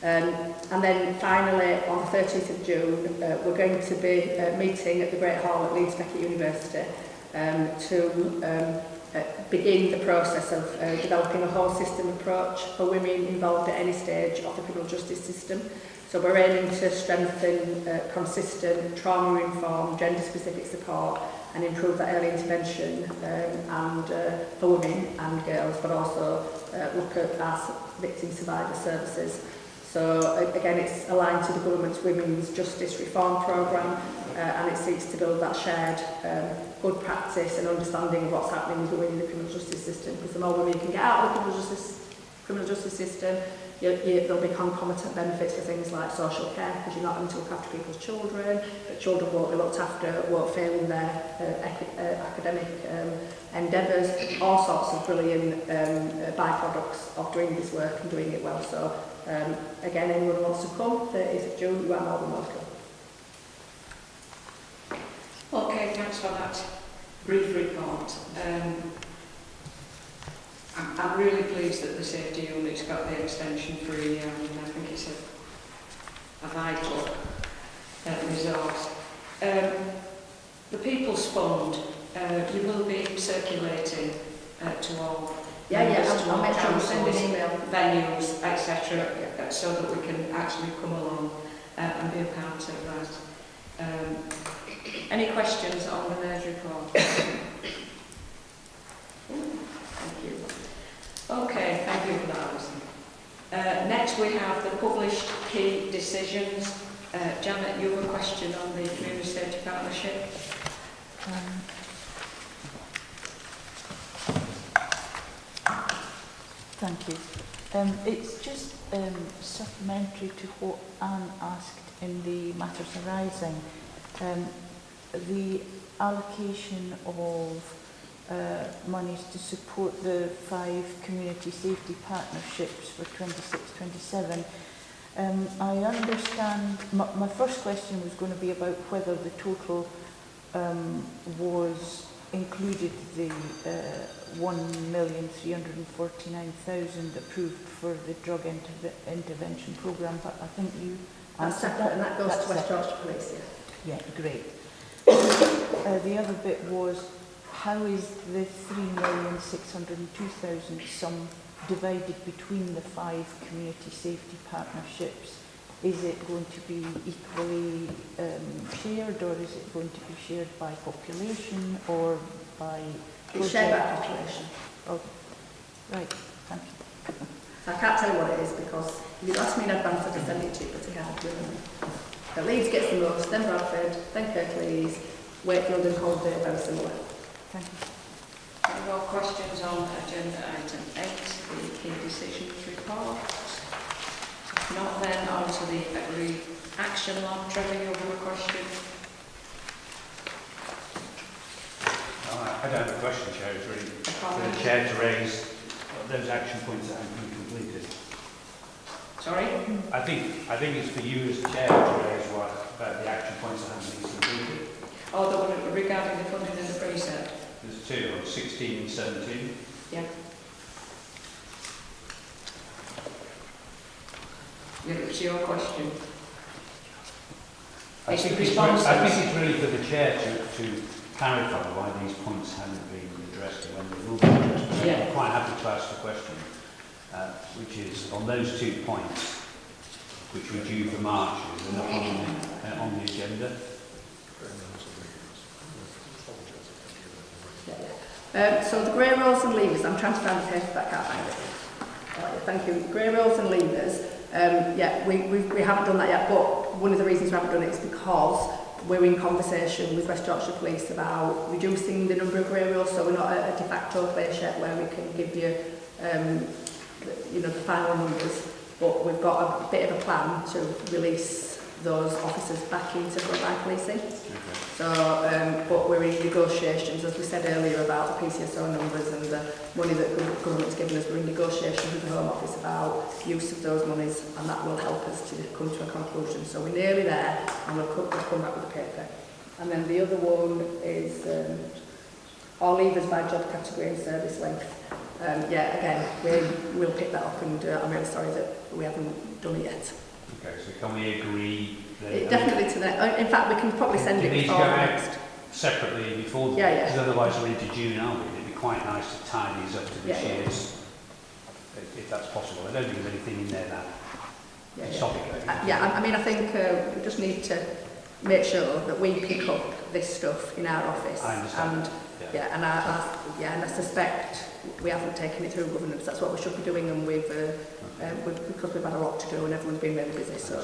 And then finally, on the 30th of June, we're going to be meeting at the Great Hall at Leeds Beckett University to begin the process of developing a whole system approach for women involved at any stage of the criminal justice system. So we're aiming to strengthen consistent, trauma-informed, gender-specific support and improve that early intervention and for women and girls, but also look at our victim survivor services. So again, it's aligned to the government's Women's Justice Reform Programme and it seeks to build that shared good practice and understanding of what's happening with women in the criminal justice system. Because the more women you can get out of the criminal justice system, there'll be concomitant benefits for things like social care, because you're not having to look after people's children, but children won't be looked after, won't fail in their academic endeavours, all sorts of brilliant byproducts of doing this work and doing it well. So again, anyone who wants to come, 30th of June, you are more than welcome. Okay, thanks for that brief report. I'm really pleased that the safety unit's got the extension for a year. I mean, I think it's a vital resource. The People's Fund, you will be circulating to all I'll make sure we send an email. venues, etc., so that we can actually come along and be a part of that. Any questions on the mayor's report? Thank you. Okay, thank you for that, Alison. Next we have the published key decisions. Janet, you have a question on the Community Safety Partnership? Thank you. It's just supplementary to what Anne asked in the matters arising. The allocation of monies to support the 5 community safety partnerships for 26-27. I understand, my first question was going to be about whether the total was included the 1,349,000 approved for the drug intervention programme, but I think you That's separate, and that goes to West Yorkshire Police. Yeah, great. The other bit was, how is the 3,602,000 sum divided between the 5 community safety partnerships? Is it going to be equally shared, or is it going to be shared by population or by... It's shared by population. Oh, right, thank you. I can't tell you what it is because you asked me in advance to send it to you, but I can't do it. But Leeds gets the most, then Bradford, then Kirklees, Wakefield and Colby are very similar. Thank you. Any more questions on agenda item 8, the key decisions report? If not, then on to the agreed action log. Trevor, you have a question? I don't have a question, Chair. It's really for the Chair to raise those action points that haven't been completed. Sorry? I think it's for you as Chair to raise what about the action points that haven't been completed. Oh, the one regarding the funding and the precept? There's 2, on 16 and 17. Yeah. Yeah, it's your question. I think it's really for the Chair to clarify why these points haven't been addressed and when they will be addressed. Yeah. I'm quite happy to ask the question, which is on those 2 points, which were due for March, they're not on the agenda. So the grey rolls and levers, I'm trying to find the paper but I can't find it. Thank you. Grey rolls and levers, we haven't done that yet, but one of the reasons we haven't done it is because we're in conversation with West Yorkshire Police about reducing the number of grey rolls, so we're not at a de facto place yet where we can give you the final numbers, but we've got a bit of a plan to release those officers back into frontline policing. So, but we're in negotiations, as we said earlier, about the PCSO numbers and the money that the government's given us. We're in negotiations with the Home Office about use of those monies, and that will help us to come to a conclusion. So we're nearly there, and we'll come back with the paper. And then the other one is our levers by job category and service length. Yeah, again, we'll pick that up, and I'm really sorry that we haven't done it yet. Okay, so can we agree that... Definitely to that. In fact, we can probably send it before next. Separately before, because otherwise we're into June, aren't we? It'd be quite nice to tie these up to this year's, if that's possible. I don't think there's anything in there that is obligated. I mean, I think we just need to make sure that we pick up this stuff in our office. I understand. And and I suspect we haven't taken it through governance. That's what we should be doing, and because we've had a lot to do and everyone's been really busy. So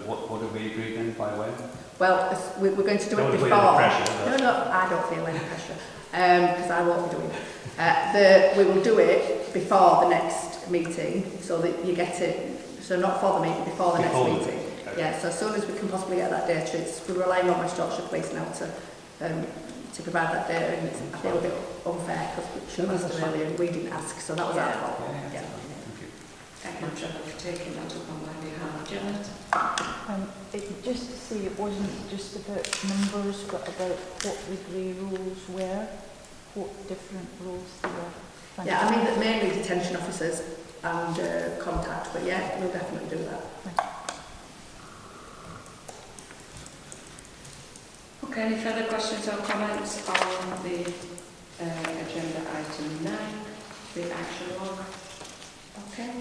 what have we agreed then, by when? Well, we're going to do it before. No, I don't feel any pressure because I won't be doing it. We will do it before the next meeting, so that you get it. So not for the meeting, before the next meeting. So as soon as we can possibly get that data, we're relying on West Yorkshire Police now to provide that data, and I feel a bit unfair because we should have asked earlier and we didn't ask, so that was our fault. Thank you, Trevor, for taking that up on my behalf. Janet? Just to say, it wasn't just about numbers, but about what the grey roles were, what different roles they were. I mean, mainly detention officers and contact, but we'll definitely do that. Okay, any further questions or comments on the agenda item 9, the action log? Okay.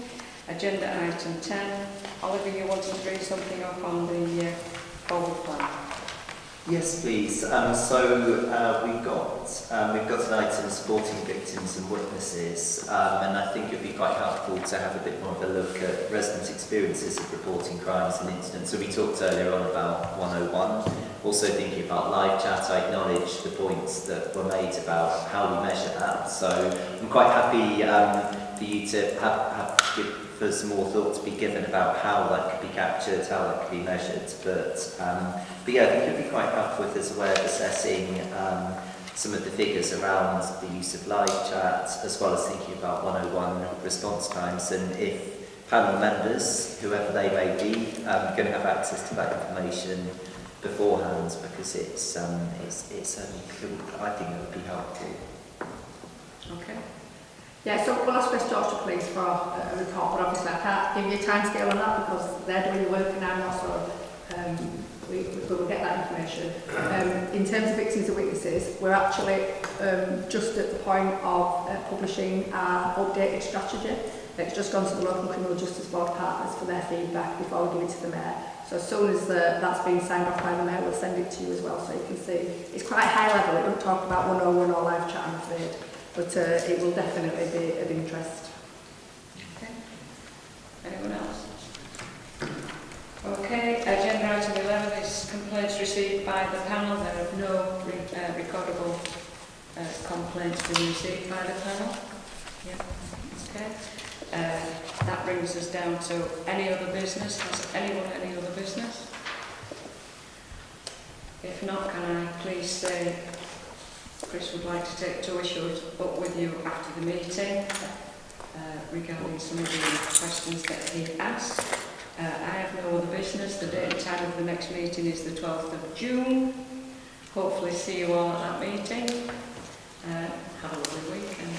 Agenda item 10. Oliver, you wanted to bring something up on the forward plan? Yes, please. We've got an item supporting victims and witnesses, and I think it would be quite helpful to have a bit more of a look at resident experiences of reporting crimes and incidents. So we talked earlier on about 101. Also thinking about live chat, I acknowledge the points that were made about how we measure that. So I'm quite happy for you to for some more thought to be given about how that could be captured, how that could be measured. But I think it would be quite helpful if there's a way of assessing some of the figures around the use of live chat, as well as thinking about 101 response times, and if panel members, whoever they may be, going to have access to that information beforehand, because it's certainly I think it would be helpful. Okay. So we'll ask West Yorkshire Police for a report, but obviously I can't give you a time scale on that because they're doing the work now, so we will get that information. In terms of victims and witnesses, we're actually just at the point of publishing our updated strategy. It's just gone to the local criminal justice board partners for their feedback before we give it to the mayor. So as soon as that's been signed off by the mayor, we'll send it to you as well, so you can see. It's quite high level. It doesn't talk about 101 or live chat, I'm afraid, but it will definitely be of interest. Okay. Anyone else? Okay. Agenda item 11 is complaints received by the panel. There are no recordable complaints being received by the panel. Okay. That brings us down to any other business. Has anyone any other business? If not, can I please say Chris would like to take 2 issues up with you after the meeting regarding some of the questions that he asked. I have no other business. The date and time of the next meeting is the 12th of June. Hopefully see you all at that meeting. Have a lovely weekend.